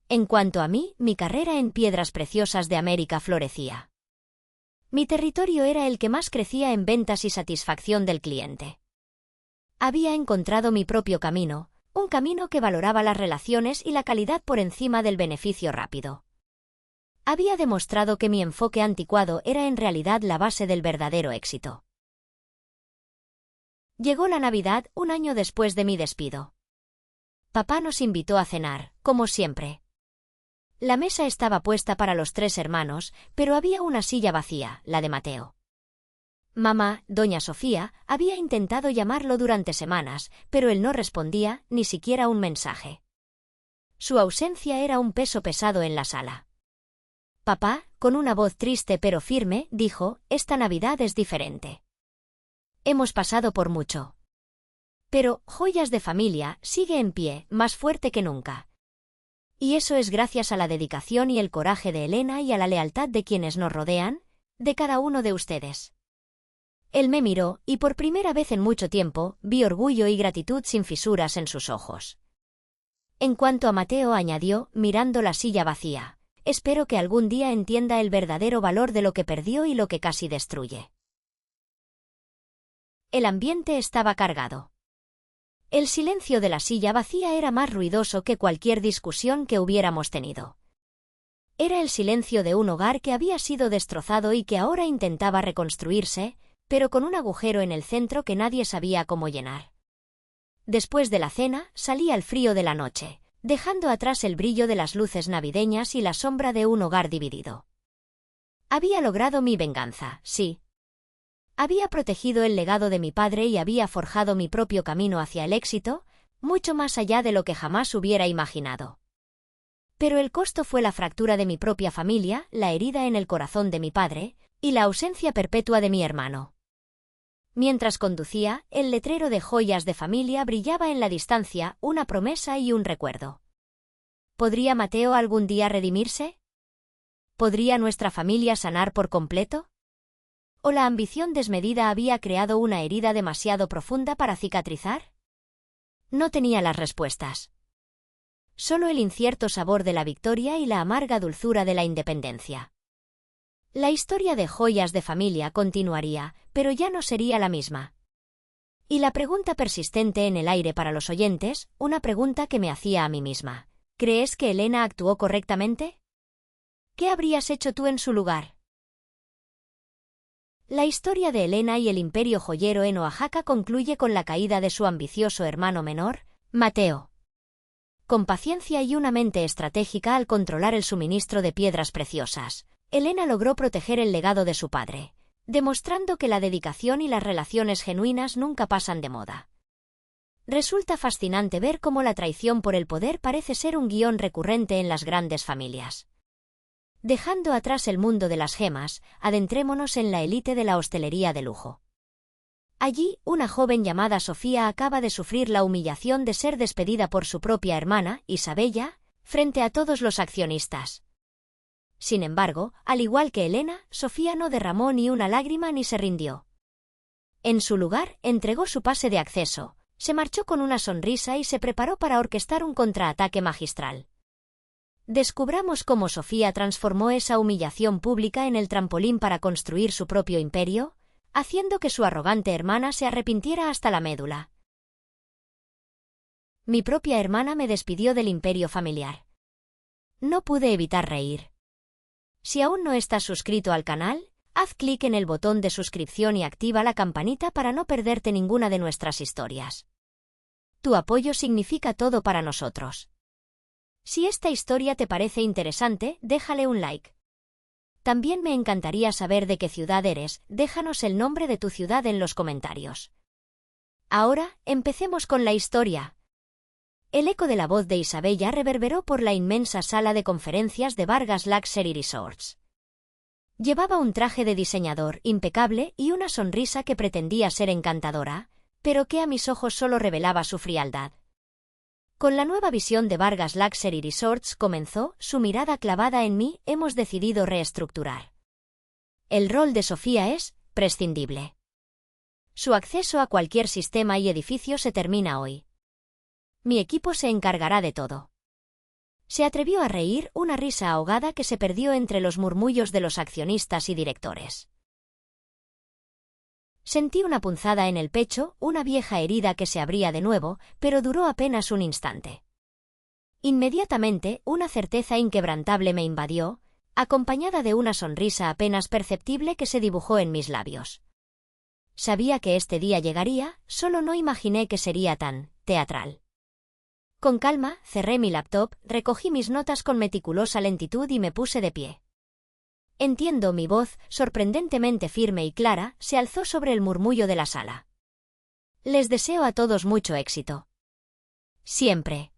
En cuanto a mí, mi carrera en piedras preciosas de América florecía. Mi territorio era el que más crecía en ventas y satisfacción del cliente. Había encontrado mi propio camino, un camino que valoraba las relaciones y la calidad por encima del beneficio rápido. Había demostrado que mi enfoque anticuado era en realidad la base del verdadero éxito. Llegó la Navidad, un año después de mi despido. Papá nos invitó a cenar, como siempre. La mesa estaba puesta para los 3 hermanos, pero había una silla vacía, la de Mateo. Mamá, doña Sofía, había intentado llamarlo durante semanas, pero él no respondía, ni siquiera un mensaje. Su ausencia era un peso pesado en la sala. Papá, con una voz triste pero firme, dijo, «Esta Navidad es diferente. Hemos pasado por mucho. Pero, Joyas de Familia, sigue en pie, más fuerte que nunca. Y eso es gracias a la dedicación y el coraje de Elena y a la lealtad de quienes nos rodean, de cada uno de ustedes». Él me miró, y por primera vez en mucho tiempo, vi orgullo y gratitud sin fisuras en sus ojos. En cuanto a Mateo añadió, mirando la silla vacía, «Espero que algún día entienda el verdadero valor de lo que perdió y lo que casi destruye». El ambiente estaba cargado. El silencio de la silla vacía era más ruidoso que cualquier discusión que hubiéramos tenido. Era el silencio de un hogar que había sido destrozado y que ahora intentaba reconstruirse, pero con un agujero en el centro que nadie sabía cómo llenar. Después de la cena, salí al frío de la noche, dejando atrás el brillo de las luces navideñas y la sombra de un hogar dividido. Había logrado mi venganza, sí. Había protegido el legado de mi padre y había forjado mi propio camino hacia el éxito, mucho más allá de lo que jamás hubiera imaginado. Pero el costo fue la fractura de mi propia familia, la herida en el corazón de mi padre, y la ausencia perpetua de mi hermano. Mientras conducía, el letrero de joyas de familia brillaba en la distancia, una promesa y un recuerdo. ¿Podría Mateo algún día redimirse? ¿Podría nuestra familia sanar por completo? ¿O la ambición desmedida había creado una herida demasiado profunda para cicatrizar? No tenía las respuestas. Solo el incierto sabor de la victoria y la amarga dulzura de la independencia. La historia de joyas de familia continuaría, pero ya no sería la misma. Y la pregunta persistente en el aire para los oyentes, una pregunta que me hacía a mí misma. ¿Crees que Elena actuó correctamente? ¿Qué habrías hecho tú en su lugar? La historia de Elena y el imperio joyero en Oaxaca concluye con la caída de su ambicioso hermano menor, Mateo. Con paciencia y una mente estratégica al controlar el suministro de piedras preciosas, Elena logró proteger el legado de su padre, demostrando que la dedicación y las relaciones genuinas nunca pasan de moda. Resulta fascinante ver cómo la traición por el poder parece ser un guión recurrente en las grandes familias. Dejando atrás el mundo de las gemas, adentrémonos en la élite de la hostelería de lujo. Allí, una joven llamada Sofía acaba de sufrir la humillación de ser despedida por su propia hermana, Isabella, frente a todos los accionistas. Sin embargo, al igual que Elena, Sofía no derramó ni una lágrima ni se rindió. En su lugar, entregó su pase de acceso, se marchó con una sonrisa y se preparó para orquestar un contraataque magistral. Descubramos cómo Sofía transformó esa humillación pública en el trampolín para construir su propio imperio, haciendo que su arrogante hermana se arrepintiera hasta la médula. Mi propia hermana me despidió del imperio familiar. No pude evitar reír. Si aún no estás suscrito al canal, haz clic en el botón de suscripción y activa la campanita para no perderte ninguna de nuestras historias. Tu apoyo significa todo para nosotros. Si esta historia te parece interesante, déjale un like. También me encantaría saber de qué ciudad eres, déjanos el nombre de tu ciudad en los comentarios. Ahora, empecemos con la historia. El eco de la voz de Isabella reverberó por la inmensa sala de conferencias de Vargas Luxury Resorts. Llevaba un traje de diseñador impecable y una sonrisa que pretendía ser encantadora, pero que a mis ojos solo revelaba su frialdad. Con la nueva visión de Vargas Luxury Resorts comenzó, su mirada clavada en mí, hemos decidido reestructurar. El rol de Sofía es prescindible. Su acceso a cualquier sistema y edificio se termina hoy. Mi equipo se encargará de todo. Se atrevió a reír, una risa ahogada que se perdió entre los murmullos de los accionistas y directores. Sentí una punzada en el pecho, una vieja herida que se abría de nuevo, pero duró apenas un instante. Inmediatamente, una certeza inquebrantable me invadió, acompañada de una sonrisa apenas perceptible que se dibujó en mis labios. Sabía que este día llegaría, solo no imaginé que sería tan teatral. Con calma, cerré mi laptop, recogí mis notas con meticulosa lentitud y me puse de pie. Entiendo, mi voz, sorprendentemente firme y clara, se alzó sobre el murmullo de la sala. Les deseo a todos mucho éxito. Siempre.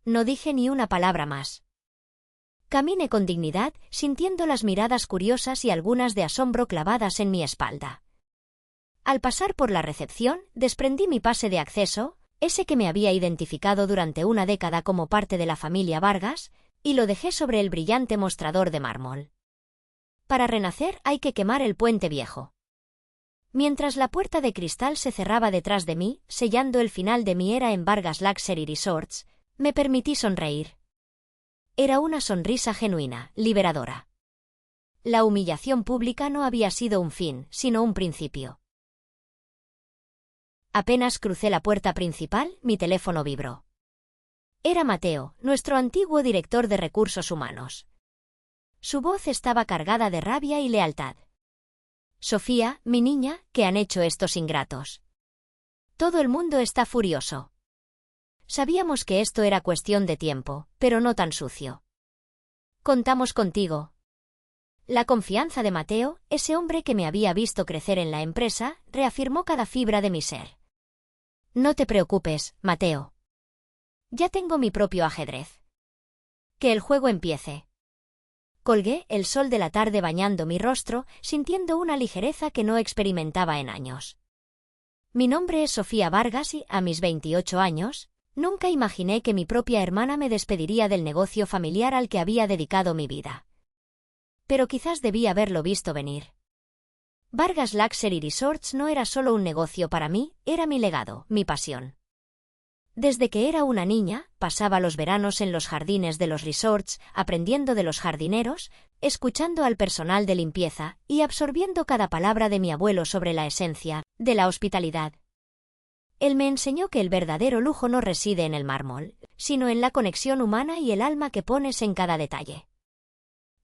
No dije ni una palabra más. Caminé con dignidad, sintiendo las miradas curiosas y algunas de asombro clavadas en mi espalda. Al pasar por la recepción, desprendí mi pase de acceso, ese que me había identificado durante una década como parte de la familia Vargas, y lo dejé sobre el brillante mostrador de mármol. Para renacer hay que quemar el puente viejo. Mientras la puerta de cristal se cerraba detrás de mí, sellando el final de mi era en Vargas Luxury Resorts, me permití sonreír. Era una sonrisa genuina, liberadora. La humillación pública no había sido un fin, sino un principio. Apenas crucé la puerta principal, mi teléfono vibró. Era Mateo, nuestro antiguo director de recursos humanos. Su voz estaba cargada de rabia y lealtad. Sofía, mi niña, ¿qué han hecho estos ingratos? Todo el mundo está furioso. Sabíamos que esto era cuestión de tiempo, pero no tan sucio. Contamos contigo. La confianza de Mateo, ese hombre que me había visto crecer en la empresa, reafirmó cada fibra de mi ser. No te preocupes, Mateo. Ya tengo mi propio ajedrez. Que el juego empiece. Colgué el sol de la tarde bañando mi rostro, sintiendo una ligereza que no experimentaba en años. Mi nombre es Sofía Vargas y, a mis 28 años, nunca imaginé que mi propia hermana me despediría del negocio familiar al que había dedicado mi vida. Pero quizás debí haberlo visto venir. Vargas Luxury Resorts no era solo un negocio para mí, era mi legado, mi pasión. Desde que era una niña, pasaba los veranos en los jardines de los resorts, aprendiendo de los jardineros, escuchando al personal de limpieza y absorbiendo cada palabra de mi abuelo sobre la esencia de la hospitalidad. Él me enseñó que el verdadero lujo no reside en el mármol, sino en la conexión humana y el alma que pones en cada detalle.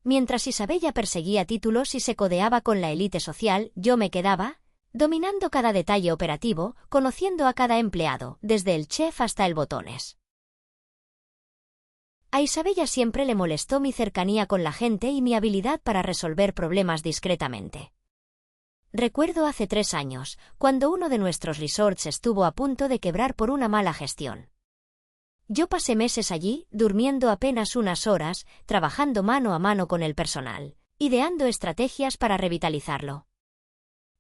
Mientras Isabella perseguía títulos y se codeaba con la élite social, yo me quedaba, dominando cada detalle operativo, conociendo a cada empleado, desde el chef hasta el botones. A Isabella siempre le molestó mi cercanía con la gente y mi habilidad para resolver problemas discretamente. Recuerdo hace 3 años, cuando uno de nuestros resorts estuvo a punto de quebrar por una mala gestión. Yo pasé meses allí, durmiendo apenas unas horas, trabajando mano a mano con el personal, ideando estrategias para revitalizarlo.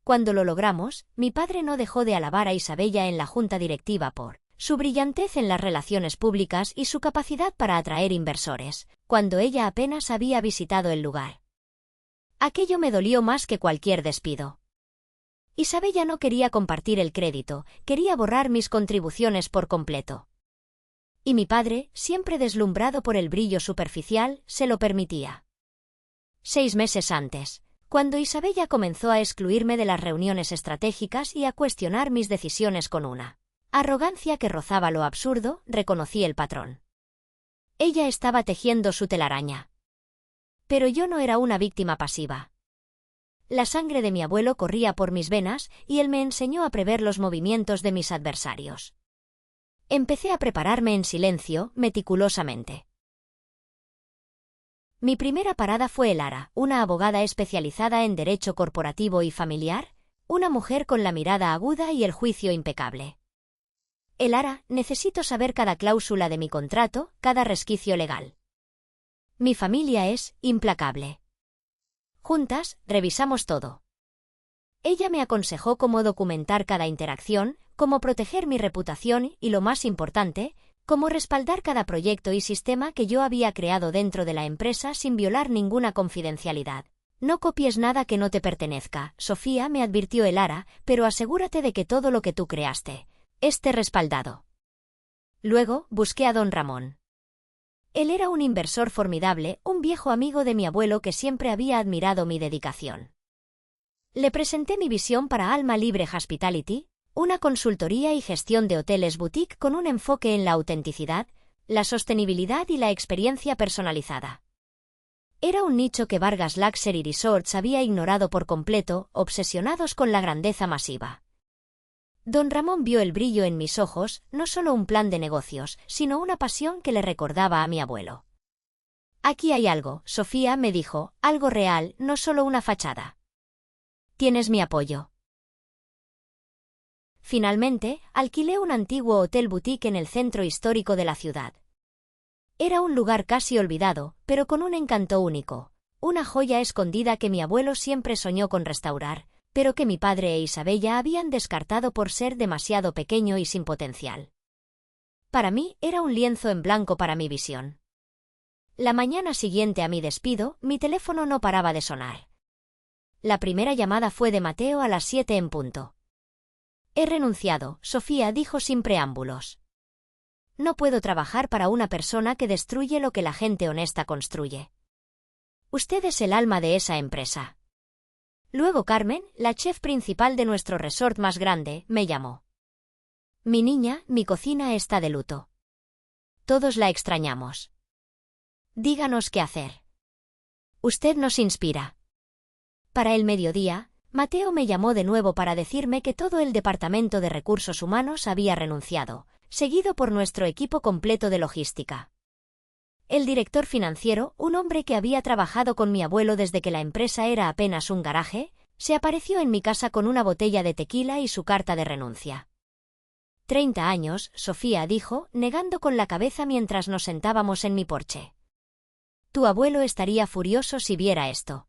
Cuando lo logramos, mi padre no dejó de alabar a Isabella en la junta directiva por su brillantez en las relaciones públicas y su capacidad para atraer inversores, cuando ella apenas había visitado el lugar. Aquello me dolió más que cualquier despido. Isabella no quería compartir el crédito, quería borrar mis contribuciones por completo. Y mi padre, siempre deslumbrado por el brillo superficial, se lo permitía. 6 meses antes, cuando Isabella comenzó a excluirme de las reuniones estratégicas y a cuestionar mis decisiones con una arrogancia que rozaba lo absurdo, reconocí el patrón. Ella estaba tejiendo su telaraña. Pero yo no era una víctima pasiva. La sangre de mi abuelo corría por mis venas y él me enseñó a prever los movimientos de mis adversarios. Empecé a prepararme en silencio, meticulosamente. Mi primera parada fue Elara, una abogada especializada en derecho corporativo y familiar, una mujer con la mirada aguda y el juicio impecable. Elara, necesito saber cada cláusula de mi contrato, cada resquicio legal. Mi familia es implacable. Juntas, revisamos todo. Ella me aconsejó cómo documentar cada interacción, cómo proteger mi reputación y, lo más importante, cómo respaldar cada proyecto y sistema que yo había creado dentro de la empresa sin violar ninguna confidencialidad. No copies nada que no te pertenezca, Sofía, me advirtió Elara, pero asegúrate de que todo lo que tú creaste esté respaldado. Luego, busqué a don Ramón. Él era un inversor formidable, un viejo amigo de mi abuelo que siempre había admirado mi dedicación. Le presenté mi visión para Alma Libre Hospitality, una consultoría y gestión de hoteles boutique con un enfoque en la autenticidad, la sostenibilidad y la experiencia personalizada. Era un nicho que Vargas Luxury Resorts había ignorado por completo, obsesionados con la grandeza masiva. Don Ramón vio el brillo en mis ojos, no solo un plan de negocios, sino una pasión que le recordaba a mi abuelo. Aquí hay algo, Sofía, me dijo, algo real, no solo una fachada. Tienes mi apoyo. Finalmente, alquilé un antiguo hotel boutique en el centro histórico de la ciudad. Era un lugar casi olvidado, pero con un encanto único, una joya escondida que mi abuelo siempre soñó con restaurar, pero que mi padre e Isabella habían descartado por ser demasiado pequeño y sin potencial. Para mí, era un lienzo en blanco para mi visión. La mañana siguiente a mi despido, mi teléfono no paraba de sonar. La primera llamada fue de Mateo a las 7 en punto. He renunciado, Sofía dijo sin preámbulos. No puedo trabajar para una persona que destruye lo que la gente honesta construye. Usted es el alma de esa empresa. Luego Carmen, la chef principal de nuestro resort más grande, me llamó. Mi niña, mi cocina está de luto. Todos la extrañamos. Díganos qué hacer. Usted nos inspira. Para el mediodía, Mateo me llamó de nuevo para decirme que todo el departamento de recursos humanos había renunciado, seguido por nuestro equipo completo de logística. El director financiero, un hombre que había trabajado con mi abuelo desde que la empresa era apenas un garaje, se apareció en mi casa con una botella de tequila y su carta de renuncia. 30 años, Sofía dijo, negando con la cabeza mientras nos sentábamos en mi porche. Tu abuelo estaría furioso si viera esto.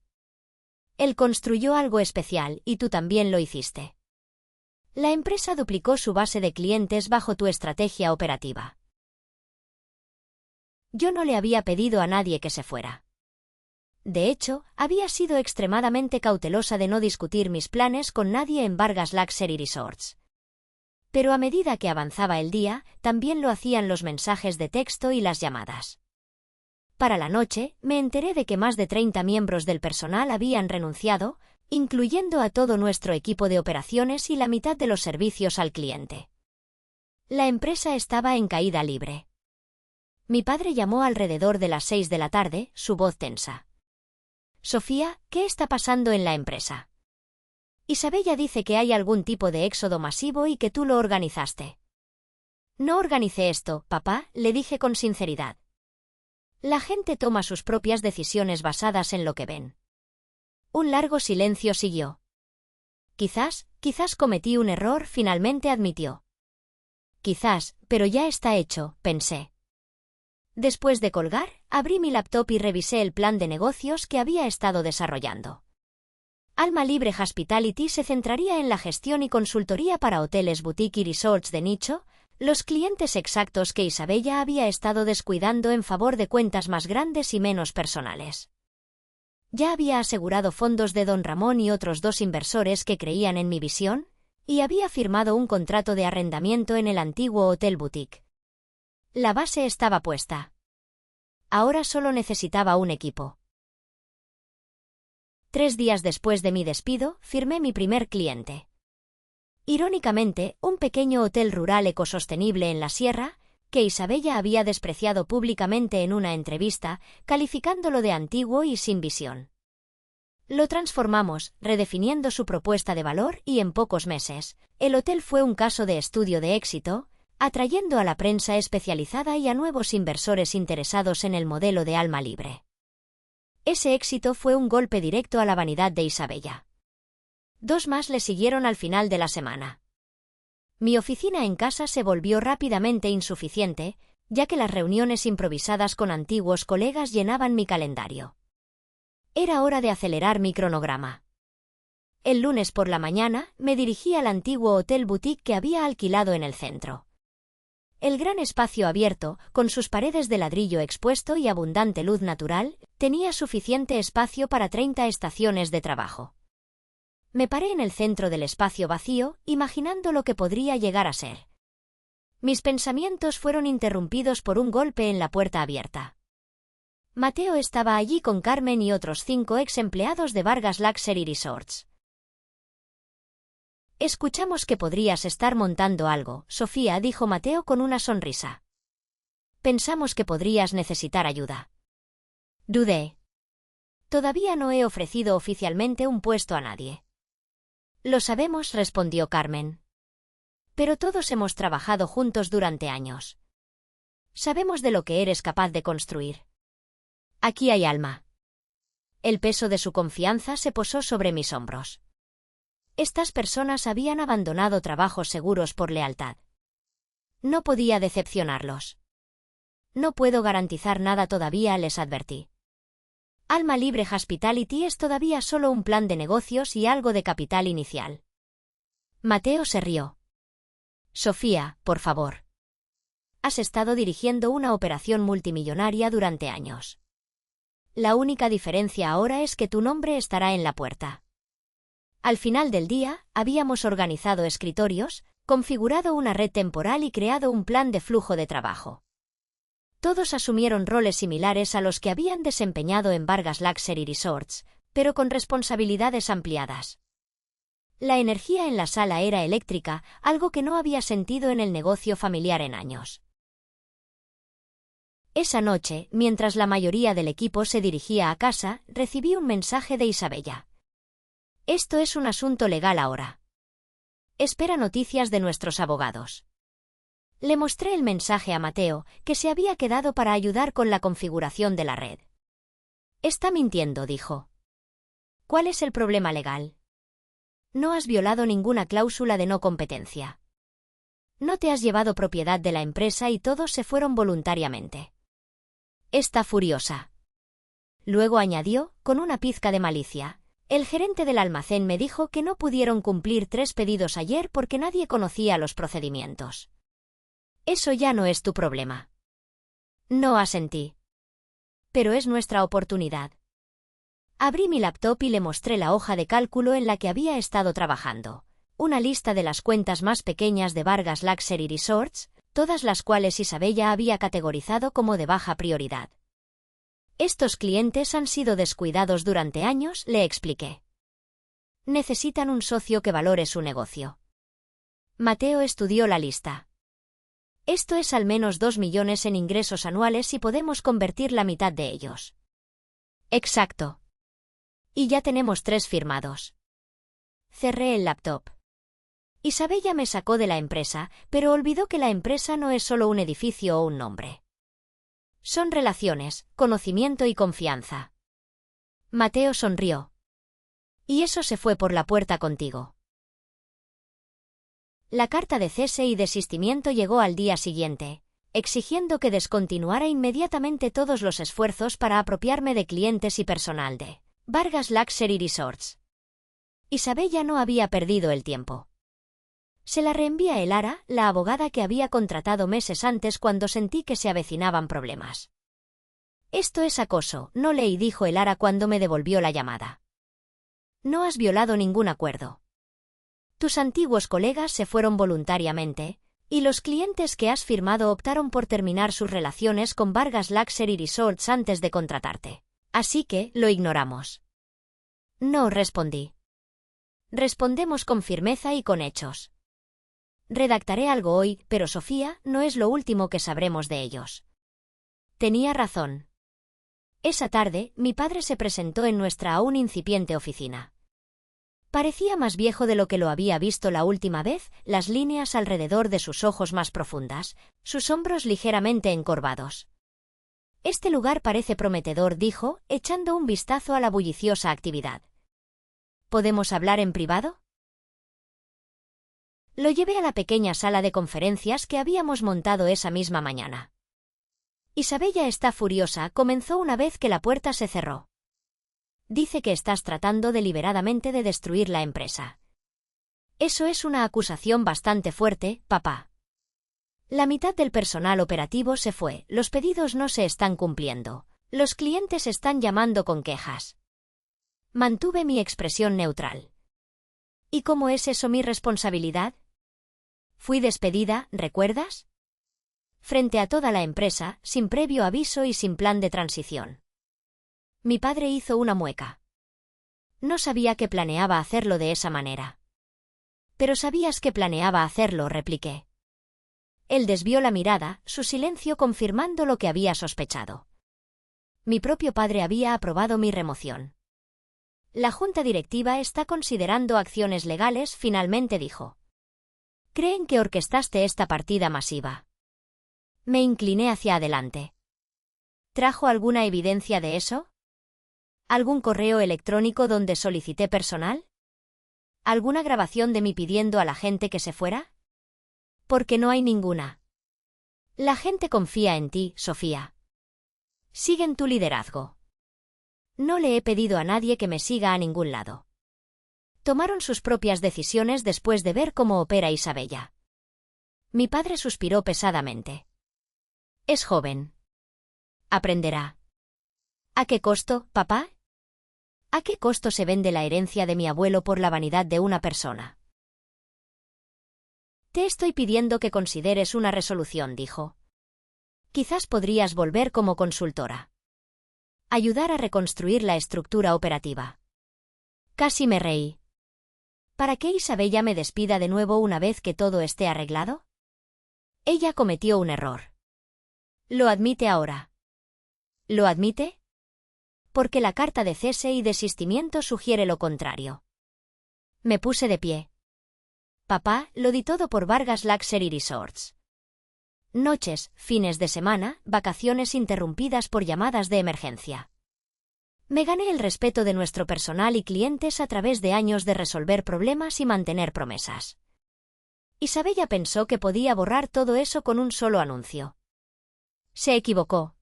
Él construyó algo especial y tú también lo hiciste. La empresa duplicó su base de clientes bajo tu estrategia operativa. Yo no le había pedido a nadie que se fuera. De hecho, había sido extremadamente cautelosa de no discutir mis planes con nadie en Vargas Luxury Resorts. Pero a medida que avanzaba el día, también lo hacían los mensajes de texto y las llamadas. Para la noche, me enteré de que más de 30 miembros del personal habían renunciado, incluyendo a todo nuestro equipo de operaciones y la mitad de los servicios al cliente. La empresa estaba en caída libre. Mi padre llamó alrededor de las 6 de la tarde, su voz tensa. Sofía, ¿qué está pasando en la empresa? Isabella dice que hay algún tipo de éxodo masivo y que tú lo organizaste. No organicé esto, papá, le dije con sinceridad. La gente toma sus propias decisiones basadas en lo que ven. Un largo silencio siguió. Quizás cometí un error, finalmente admitió. Quizás, pero ya está hecho, pensé. Después de colgar, abrí mi laptop y revisé el plan de negocios que había estado desarrollando. Alma Libre Hospitality se centraría en la gestión y consultoría para hoteles boutique y resorts de nicho, los clientes exactos que Isabella había estado descuidando en favor de cuentas más grandes y menos personales. Ya había asegurado fondos de Don Ramón y otros 2 inversores que creían en mi visión, y había firmado un contrato de arrendamiento en el antiguo Hotel Boutique. La base estaba puesta. Ahora solo necesitaba un equipo. 3 días después de mi despido, firmé mi primer cliente. Irónicamente, un pequeño hotel rural ecosostenible en la sierra, que Isabella había despreciado públicamente en una entrevista, calificándolo de antiguo y sin visión. Lo transformamos, redefiniendo su propuesta de valor y en pocos meses, el hotel fue un caso de estudio de éxito, atrayendo a la prensa especializada y a nuevos inversores interesados en el modelo de Alma Libre. Ese éxito fue un golpe directo a la vanidad de Isabella. 2 más le siguieron al final de la semana. Mi oficina en casa se volvió rápidamente insuficiente, ya que las reuniones improvisadas con antiguos colegas llenaban mi calendario. Era hora de acelerar mi cronograma. El lunes por la mañana me dirigí al antiguo hotel boutique que había alquilado en el centro. El gran espacio abierto, con sus paredes de ladrillo expuesto y abundante luz natural, tenía suficiente espacio para 30 estaciones de trabajo. Me paré en el centro del espacio vacío, imaginando lo que podría llegar a ser. Mis pensamientos fueron interrumpidos por un golpe en la puerta abierta. Mateo estaba allí con Carmen y otros 5 ex empleados de Vargas Luxury Resorts. Escuchamos que podrías estar montando algo, Sofía, dijo Mateo con una sonrisa. Pensamos que podrías necesitar ayuda. Dudé. Todavía no he ofrecido oficialmente un puesto a nadie. Lo sabemos, respondió Carmen. Pero todos hemos trabajado juntos durante años. Sabemos de lo que eres capaz de construir. Aquí hay Alma. El peso de su confianza se posó sobre mis hombros. Estas personas habían abandonado trabajos seguros por lealtad. No podía decepcionarlos. No puedo garantizar nada todavía, les advertí. Alma Libre Hospitality es todavía solo un plan de negocios y algo de capital inicial. Mateo se rió. Sofía, por favor. Has estado dirigiendo una operación multimillonaria durante años. La única diferencia ahora es que tu nombre estará en la puerta. Al final del día, habíamos organizado escritorios, configurado una red temporal y creado un plan de flujo de trabajo. Todos asumieron roles similares a los que habían desempeñado en Vargas Luxury Resorts, pero con responsabilidades ampliadas. La energía en la sala era eléctrica, algo que no había sentido en el negocio familiar en años. Esa noche, mientras la mayoría del equipo se dirigía a casa, recibí un mensaje de Isabella. Esto es un asunto legal ahora. Espera noticias de nuestros abogados. Le mostré el mensaje a Mateo, que se había quedado para ayudar con la configuración de la red. Está mintiendo, dijo. ¿Cuál es el problema legal? No has violado ninguna cláusula de no competencia. No te has llevado propiedad de la empresa y todos se fueron voluntariamente. Está furiosa. Luego añadió, con una pizca de malicia: el gerente del almacén me dijo que no pudieron cumplir 3 pedidos ayer porque nadie conocía los procedimientos. Eso ya no es tu problema. No asentí. Pero es nuestra oportunidad. Abrí mi laptop y le mostré la hoja de cálculo en la que había estado trabajando. Una lista de las cuentas más pequeñas de Vargas Luxury Resorts, todas las cuales Isabella había categorizado como de baja prioridad. Estos clientes han sido descuidados durante años, le expliqué. Necesitan un socio que valore su negocio. Mateo estudió la lista. Esto es al menos 2 millones en ingresos anuales y podemos convertir la mitad de ellos. Exacto. Y ya tenemos 3 firmados. Cerré el laptop. Isabella me sacó de la empresa, pero olvidó que la empresa no es solo un edificio o un nombre. Son relaciones, conocimiento y confianza. Mateo sonrió. Y eso se fue por la puerta contigo. La carta de cese y desistimiento llegó al día siguiente, exigiendo que descontinuara inmediatamente todos los esfuerzos para apropiarme de clientes y personal de Vargas Luxury Resorts. Isabella no había perdido el tiempo. Se la reenvía a Elara, la abogada que había contratado meses antes cuando sentí que se avecinaban problemas. Esto es acoso, no leí, dijo Elara cuando me devolvió la llamada. No has violado ningún acuerdo. Tus antiguos colegas se fueron voluntariamente, y los clientes que has firmado optaron por terminar sus relaciones con Vargas Luxury Resorts antes de contratarte. Así que, lo ignoramos. No, respondí. Respondemos con firmeza y con hechos. Redactaré algo hoy, pero Sofía, no es lo último que sabremos de ellos. Tenía razón. Esa tarde, mi padre se presentó en nuestra aún incipiente oficina. Parecía más viejo de lo que lo había visto la última vez, las líneas alrededor de sus ojos más profundas, sus hombros ligeramente encorvados. Este lugar parece prometedor, dijo, echando un vistazo a la bulliciosa actividad. ¿Podemos hablar en privado? Lo llevé a la pequeña sala de conferencias que habíamos montado esa misma mañana. Isabella está furiosa, comenzó una vez que la puerta se cerró. Dice que estás tratando deliberadamente de destruir la empresa. Eso es una acusación bastante fuerte, papá. La mitad del personal operativo se fue, los pedidos no se están cumpliendo, los clientes están llamando con quejas. Mantuve mi expresión neutral. ¿Y cómo es eso mi responsabilidad? Fui despedida, ¿recuerdas? Frente a toda la empresa, sin previo aviso y sin plan de transición. Mi padre hizo una mueca. No sabía que planeaba hacerlo de esa manera. Pero sabías que planeaba hacerlo, repliqué. Él desvió la mirada, su silencio confirmando lo que había sospechado. Mi propio padre había aprobado mi remoción. La junta directiva está considerando acciones legales, finalmente dijo. ¿Creen que orquestaste esta partida masiva? Me incliné hacia adelante. ¿Trajo alguna evidencia de eso? ¿Algún correo electrónico donde solicité personal? ¿Alguna grabación de mí pidiendo a la gente que se fuera? Porque no hay ninguna. La gente confía en ti, Sofía. Siguen tu liderazgo. No le he pedido a nadie que me siga a ningún lado. Tomaron sus propias decisiones después de ver cómo opera Isabella. Mi padre suspiró pesadamente. Es joven. Aprenderá. ¿A qué costo, papá? ¿A qué costo se vende la herencia de mi abuelo por la vanidad de una persona? Te estoy pidiendo que consideres una resolución, dijo. Quizás podrías volver como consultora. Ayudar a reconstruir la estructura operativa. Casi me reí. ¿Para qué Isabella me despida de nuevo una vez que todo esté arreglado? Ella cometió un error. Lo admite ahora. ¿Lo admite? Porque la carta de cese y desistimiento sugiere lo contrario. Me puse de pie. Papá, lo di todo por Vargas Luxury Resorts. Noches, fines de semana, vacaciones interrumpidas por llamadas de emergencia. Me gané el respeto de nuestro personal y clientes a través de años de resolver problemas y mantener promesas. Isabella pensó que podía borrar todo eso con un solo anuncio. Se equivocó.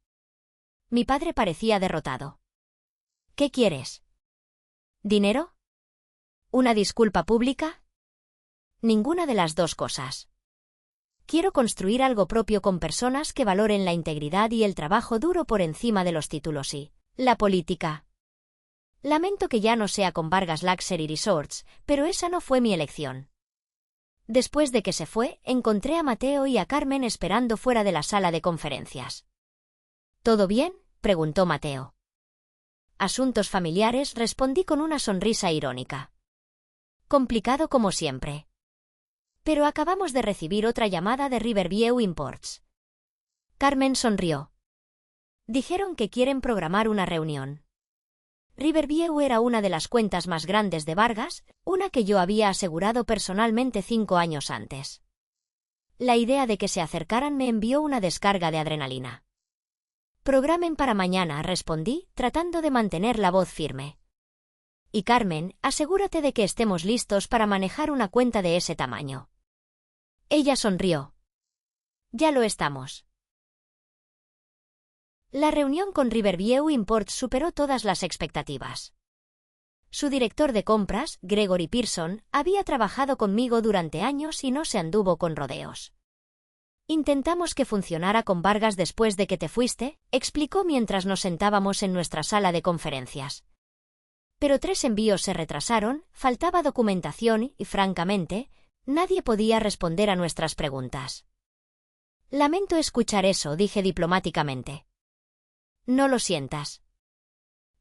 Mi padre parecía derrotado. ¿Qué quieres? ¿Dinero? ¿Una disculpa pública? Ninguna de las dos cosas. Quiero construir algo propio con personas que valoren la integridad y el trabajo duro por encima de los títulos y la política. Lamento que ya no sea con Vargas Luxury Resorts, pero esa no fue mi elección. Después de que se fue, encontré a Mateo y a Carmen esperando fuera de la sala de conferencias. ¿Todo bien?, preguntó Mateo. Asuntos familiares, respondí con una sonrisa irónica. Complicado como siempre. Pero acabamos de recibir otra llamada de Riverview Imports. Carmen sonrió. Dijeron que quieren programar una reunión. Riverview era una de las cuentas más grandes de Vargas, una que yo había asegurado personalmente 5 años antes. La idea de que se acercaran me envió una descarga de adrenalina. Programen para mañana, respondí, tratando de mantener la voz firme. Y Carmen, asegúrate de que estemos listos para manejar una cuenta de ese tamaño. Ella sonrió. Ya lo estamos. La reunión con Riverview Imports superó todas las expectativas. Su director de compras, Gregory Pearson, había trabajado conmigo durante años y no se anduvo con rodeos. Intentamos que funcionara con Vargas después de que te fuiste, explicó mientras nos sentábamos en nuestra sala de conferencias. Pero 3 envíos se retrasaron, faltaba documentación y, francamente, nadie podía responder a nuestras preguntas. Lamento escuchar eso, dije diplomáticamente. No lo sientas.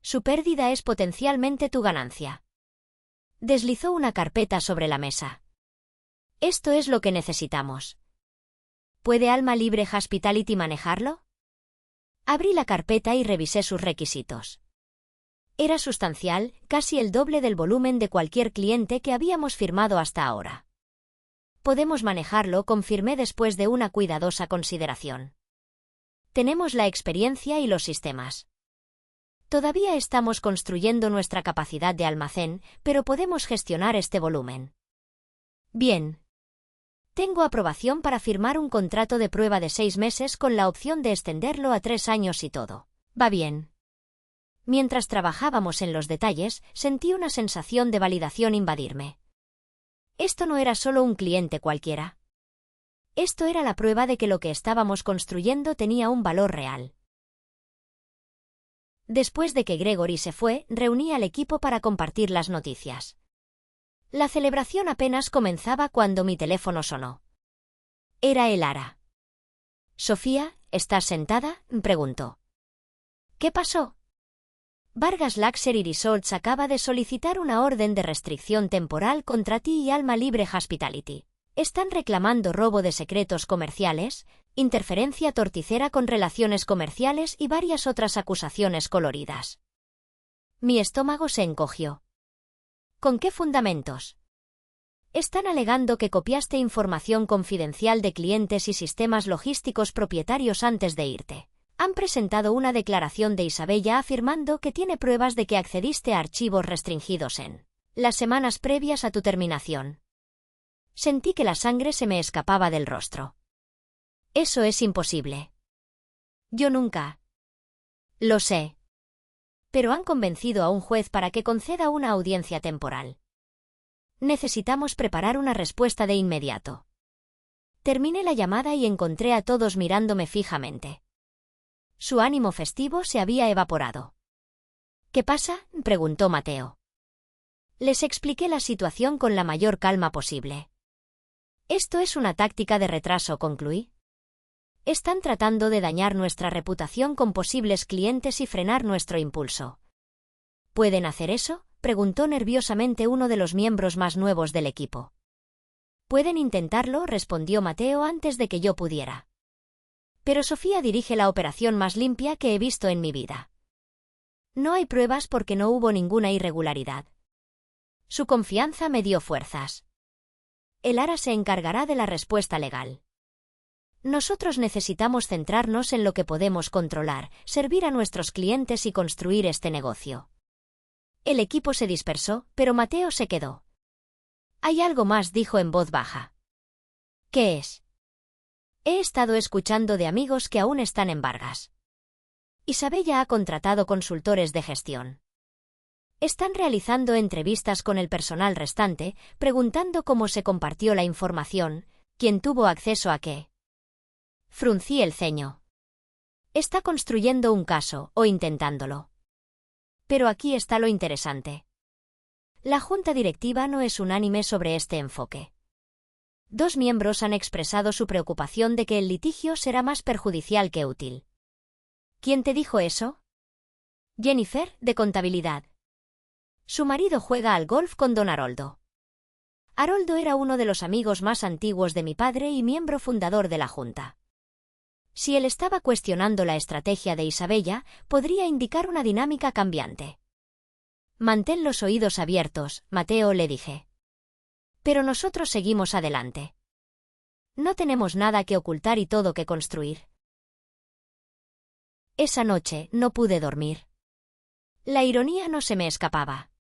Su pérdida es potencialmente tu ganancia. Deslizó una carpeta sobre la mesa. Esto es lo que necesitamos. ¿Puede Alma Libre Hospitality manejarlo? Abrí la carpeta y revisé sus requisitos. Era sustancial, casi el doble del volumen de cualquier cliente que habíamos firmado hasta ahora. Podemos manejarlo, confirmé después de una cuidadosa consideración. Tenemos la experiencia y los sistemas. Todavía estamos construyendo nuestra capacidad de almacén, pero podemos gestionar este volumen. Bien. Tengo aprobación para firmar un contrato de prueba de 6 meses con la opción de extenderlo a 3 años y todo. Va bien. Mientras trabajábamos en los detalles, sentí una sensación de validación invadirme. Esto no era solo un cliente cualquiera. Esto era la prueba de que lo que estábamos construyendo tenía un valor real. Después de que Gregory se fue, reuní al equipo para compartir las noticias. La celebración apenas comenzaba cuando mi teléfono sonó. Era Elara. «Sofía, ¿estás sentada?», preguntó. «¿Qué pasó?». Vargas Luxury Resorts acaba de solicitar una orden de restricción temporal contra ti y Alma Libre Hospitality. Están reclamando robo de secretos comerciales, interferencia torticera con relaciones comerciales y varias otras acusaciones coloridas. Mi estómago se encogió. ¿Con qué fundamentos? Están alegando que copiaste información confidencial de clientes y sistemas logísticos propietarios antes de irte. Han presentado una declaración de Isabella afirmando que tiene pruebas de que accediste a archivos restringidos en las semanas previas a tu terminación. Sentí que la sangre se me escapaba del rostro. Eso es imposible. Yo nunca. Lo sé. Pero han convencido a un juez para que conceda una audiencia temporal. Necesitamos preparar una respuesta de inmediato. Terminé la llamada y encontré a todos mirándome fijamente. Su ánimo festivo se había evaporado. ¿Qué pasa?, preguntó Mateo. Les expliqué la situación con la mayor calma posible. Esto es una táctica de retraso, concluí. Están tratando de dañar nuestra reputación con posibles clientes y frenar nuestro impulso. ¿Pueden hacer eso?, preguntó nerviosamente uno de los miembros más nuevos del equipo. Pueden intentarlo, respondió Mateo antes de que yo pudiera. Pero Sofía dirige la operación más limpia que he visto en mi vida. No hay pruebas porque no hubo ninguna irregularidad. Su confianza me dio fuerzas. Elara se encargará de la respuesta legal. Nosotros necesitamos centrarnos en lo que podemos controlar, servir a nuestros clientes y construir este negocio. El equipo se dispersó, pero Mateo se quedó. Hay algo más, dijo en voz baja. ¿Qué es? He estado escuchando de amigos que aún están en Vargas. Isabella ha contratado consultores de gestión. Están realizando entrevistas con el personal restante, preguntando cómo se compartió la información, quién tuvo acceso a qué. Fruncí el ceño. Está construyendo un caso, o intentándolo. Pero aquí está lo interesante. La junta directiva no es unánime sobre este enfoque. 2 miembros han expresado su preocupación de que el litigio será más perjudicial que útil. ¿Quién te dijo eso? Jennifer, de contabilidad. Su marido juega al golf con don Haroldo. Haroldo era uno de los amigos más antiguos de mi padre y miembro fundador de la junta. Si él estaba cuestionando la estrategia de Isabella, podría indicar una dinámica cambiante. Mantén los oídos abiertos, Mateo, le dije. Pero nosotros seguimos adelante. No tenemos nada que ocultar y todo que construir. Esa noche no pude dormir. La ironía no se me escapaba.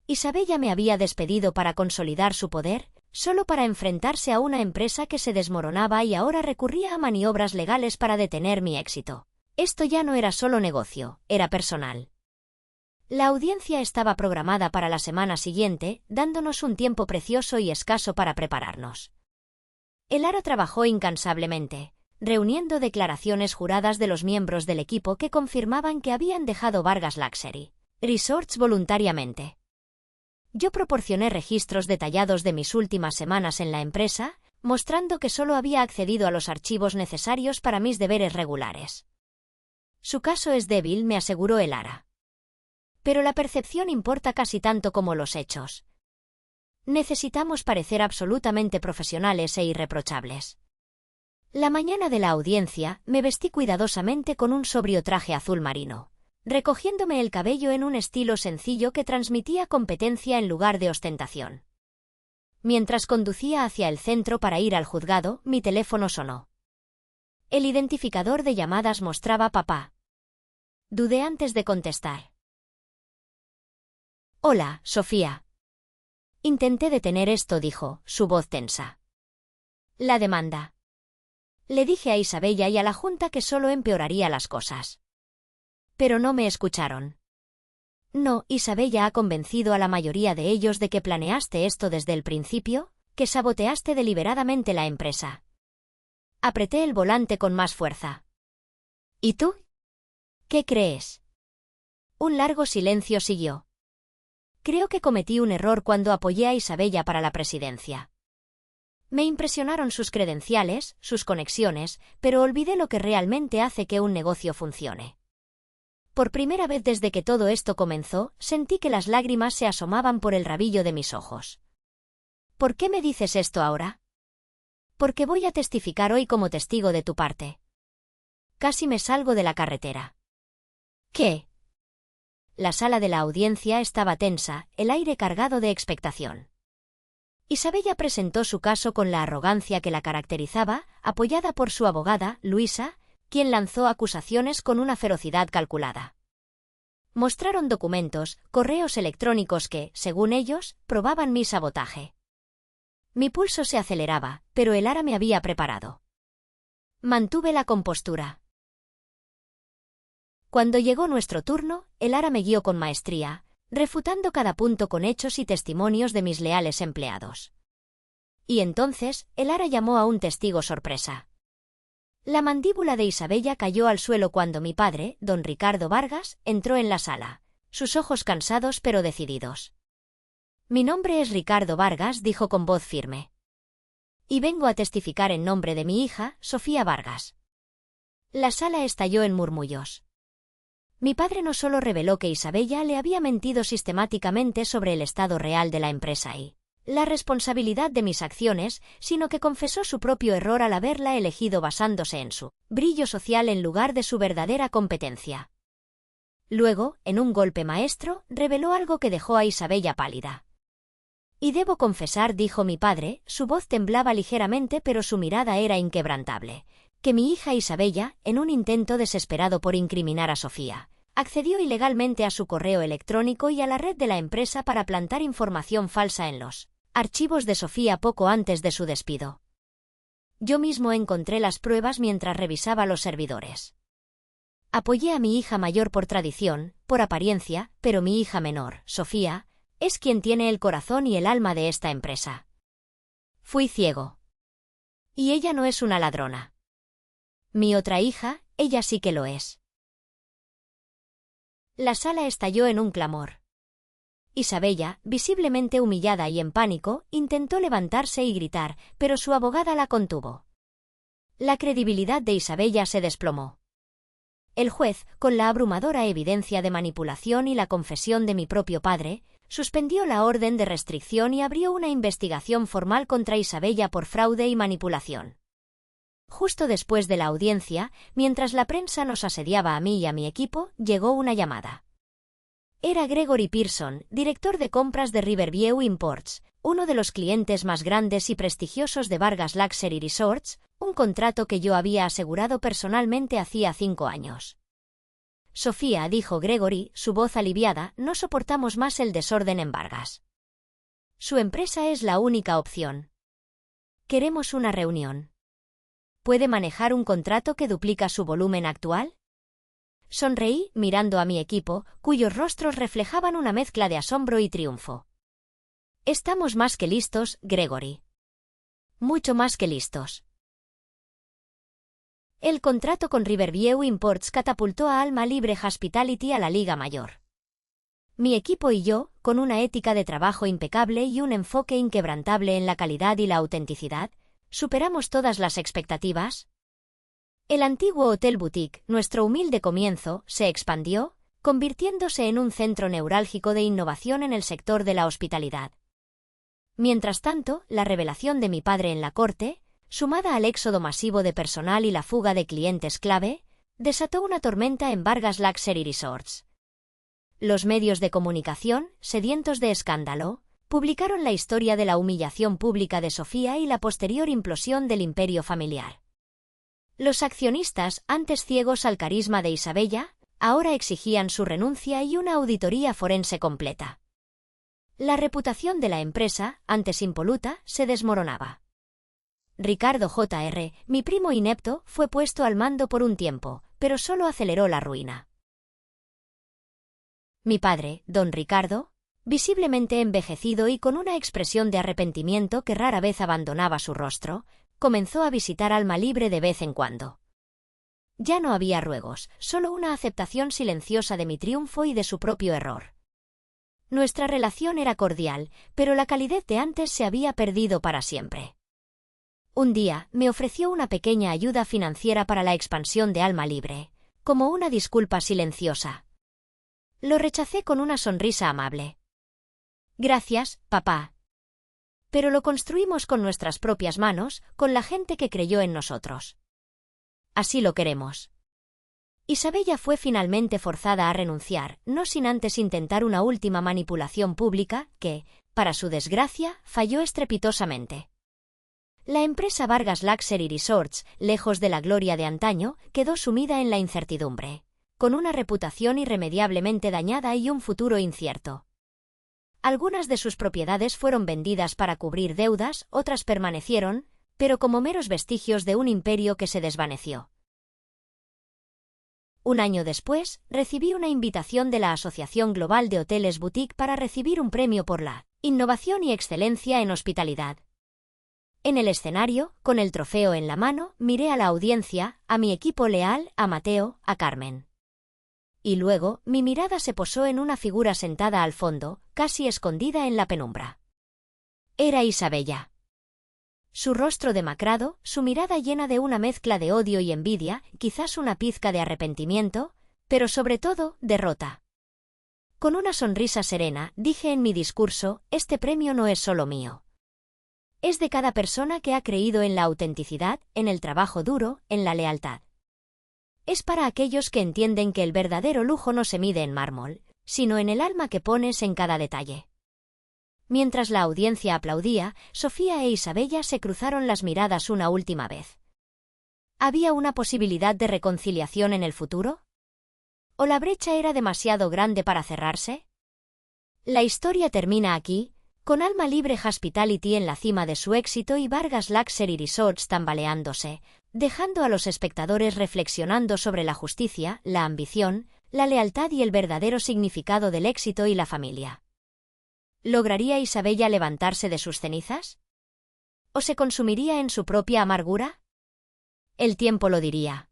Isabella me había despedido para consolidar su poder, solo para enfrentarse a una empresa que se desmoronaba y ahora recurría a maniobras legales para detener mi éxito. Esto ya no era solo negocio, era personal. La audiencia estaba programada para la semana siguiente, dándonos un tiempo precioso y escaso para prepararnos. El Aro trabajó incansablemente, reuniendo declaraciones juradas de los miembros del equipo que confirmaban que habían dejado Vargas Luxury Resorts voluntariamente. Yo proporcioné registros detallados de mis últimas semanas en la empresa, mostrando que solo había accedido a los archivos necesarios para mis deberes regulares. Su caso es débil, me aseguró el Ara. Pero la percepción importa casi tanto como los hechos. Necesitamos parecer absolutamente profesionales e irreprochables. La mañana de la audiencia, me vestí cuidadosamente con un sobrio traje azul marino, recogiéndome el cabello en un estilo sencillo que transmitía competencia en lugar de ostentación. Mientras conducía hacia el centro para ir al juzgado, mi teléfono sonó. El identificador de llamadas mostraba papá. Dudé antes de contestar. Hola, Sofía. Intenté detener esto, dijo, su voz tensa. La demanda. Le dije a Isabella y a la junta que solo empeoraría las cosas. Pero no me escucharon. No, Isabella ha convencido a la mayoría de ellos de que planeaste esto desde el principio, que saboteaste deliberadamente la empresa. Apreté el volante con más fuerza. ¿Y tú? ¿Qué crees? Un largo silencio siguió. Creo que cometí un error cuando apoyé a Isabella para la presidencia. Me impresionaron sus credenciales, sus conexiones, pero olvidé lo que realmente hace que un negocio funcione. Por primera vez desde que todo esto comenzó, sentí que las lágrimas se asomaban por el rabillo de mis ojos. ¿Por qué me dices esto ahora? Porque voy a testificar hoy como testigo de tu parte. Casi me salgo de la carretera. ¿Qué? La sala de la audiencia estaba tensa, el aire cargado de expectación. Isabella presentó su caso con la arrogancia que la caracterizaba, apoyada por su abogada, Luisa, quien lanzó acusaciones con una ferocidad calculada. Mostraron documentos, correos electrónicos que, según ellos, probaban mi sabotaje. Mi pulso se aceleraba, pero el Ara me había preparado. Mantuve la compostura. Cuando llegó nuestro turno, el Ara me guió con maestría, refutando cada punto con hechos y testimonios de mis leales empleados. Y entonces, el Ara llamó a un testigo sorpresa. La mandíbula de Isabella cayó al suelo cuando mi padre, don Ricardo Vargas, entró en la sala, sus ojos cansados pero decididos. Mi nombre es Ricardo Vargas, dijo con voz firme. Y vengo a testificar en nombre de mi hija, Sofía Vargas. La sala estalló en murmullos. Mi padre no solo reveló que Isabella le había mentido sistemáticamente sobre el estado real de la empresa y la responsabilidad de mis acciones, sino que confesó su propio error al haberla elegido basándose en su brillo social en lugar de su verdadera competencia. Luego, en un golpe maestro, reveló algo que dejó a Isabella pálida. Y debo confesar, dijo mi padre, su voz temblaba ligeramente pero su mirada era inquebrantable, que mi hija Isabella, en un intento desesperado por incriminar a Sofía, accedió ilegalmente a su correo electrónico y a la red de la empresa para plantar información falsa en los archivos de Sofía poco antes de su despido. Yo mismo encontré las pruebas mientras revisaba los servidores. Apoyé a mi hija mayor por tradición, por apariencia, pero mi hija menor, Sofía, es quien tiene el corazón y el alma de esta empresa. Fui ciego. Y ella no es una ladrona. Mi otra hija, ella sí que lo es. La sala estalló en un clamor. Isabella, visiblemente humillada y en pánico, intentó levantarse y gritar, pero su abogada la contuvo. La credibilidad de Isabella se desplomó. El juez, con la abrumadora evidencia de manipulación y la confesión de mi propio padre, suspendió la orden de restricción y abrió una investigación formal contra Isabella por fraude y manipulación. Justo después de la audiencia, mientras la prensa nos asediaba a mí y a mi equipo, llegó una llamada. Era Gregory Pearson, director de compras de Riverview Imports, uno de los clientes más grandes y prestigiosos de Vargas Luxury Resorts, un contrato que yo había asegurado personalmente hacía 5 años. Sofía, dijo Gregory, su voz aliviada, no soportamos más el desorden en Vargas. Su empresa es la única opción. Queremos una reunión. ¿Puede manejar un contrato que duplica su volumen actual? Sonreí, mirando a mi equipo, cuyos rostros reflejaban una mezcla de asombro y triunfo. Estamos más que listos, Gregory. Mucho más que listos. El contrato con Riverview Imports catapultó a Alma Libre Hospitality a la Liga Mayor. Mi equipo y yo, con una ética de trabajo impecable y un enfoque inquebrantable en la calidad y la autenticidad, superamos todas las expectativas. El antiguo Hotel Boutique, nuestro humilde comienzo, se expandió, convirtiéndose en un centro neurálgico de innovación en el sector de la hospitalidad. Mientras tanto, la revelación de mi padre en la corte, sumada al éxodo masivo de personal y la fuga de clientes clave, desató una tormenta en Vargas Luxury Resorts. Los medios de comunicación, sedientos de escándalo, publicaron la historia de la humillación pública de Sofía y la posterior implosión del imperio familiar. Los accionistas, antes ciegos al carisma de Isabella, ahora exigían su renuncia y una auditoría forense completa. La reputación de la empresa, antes impoluta, se desmoronaba. Ricardo Jr., mi primo inepto, fue puesto al mando por un tiempo, pero solo aceleró la ruina. Mi padre, don Ricardo, visiblemente envejecido y con una expresión de arrepentimiento que rara vez abandonaba su rostro, comenzó a visitar Alma Libre de vez en cuando. Ya no había ruegos, solo una aceptación silenciosa de mi triunfo y de su propio error. Nuestra relación era cordial, pero la calidez de antes se había perdido para siempre. Un día, me ofreció una pequeña ayuda financiera para la expansión de Alma Libre, como una disculpa silenciosa. Lo rechacé con una sonrisa amable. Gracias, papá. Pero lo construimos con nuestras propias manos, con la gente que creyó en nosotros. Así lo queremos. Isabella fue finalmente forzada a renunciar, no sin antes intentar una última manipulación pública que, para su desgracia, falló estrepitosamente. La empresa Vargas Luxury Resorts, lejos de la gloria de antaño, quedó sumida en la incertidumbre, con una reputación irremediablemente dañada y un futuro incierto. Algunas de sus propiedades fueron vendidas para cubrir deudas, otras permanecieron, pero como meros vestigios de un imperio que se desvaneció. Un año después, recibí una invitación de la Asociación Global de Hoteles Boutique para recibir un premio por la innovación y excelencia en hospitalidad. En el escenario, con el trofeo en la mano, miré a la audiencia, a mi equipo leal, a Mateo, a Carmen. Y luego, mi mirada se posó en una figura sentada al fondo, casi escondida en la penumbra. Era Isabella. Su rostro demacrado, su mirada llena de una mezcla de odio y envidia, quizás una pizca de arrepentimiento, pero sobre todo, derrota. Con una sonrisa serena, dije en mi discurso, este premio no es solo mío. Es de cada persona que ha creído en la autenticidad, en el trabajo duro, en la lealtad. Es para aquellos que entienden que el verdadero lujo no se mide en mármol, sino en el alma que pones en cada detalle. Mientras la audiencia aplaudía, Sofía e Isabella se cruzaron las miradas una última vez. ¿Había una posibilidad de reconciliación en el futuro? ¿O la brecha era demasiado grande para cerrarse? La historia termina aquí, con Alma Libre Hospitality en la cima de su éxito y Vargas Luxury Resorts tambaleándose, dejando a los espectadores reflexionando sobre la justicia, la ambición, la lealtad y el verdadero significado del éxito y la familia. ¿Lograría Isabella levantarse de sus cenizas? ¿O se consumiría en su propia amargura? El tiempo lo diría.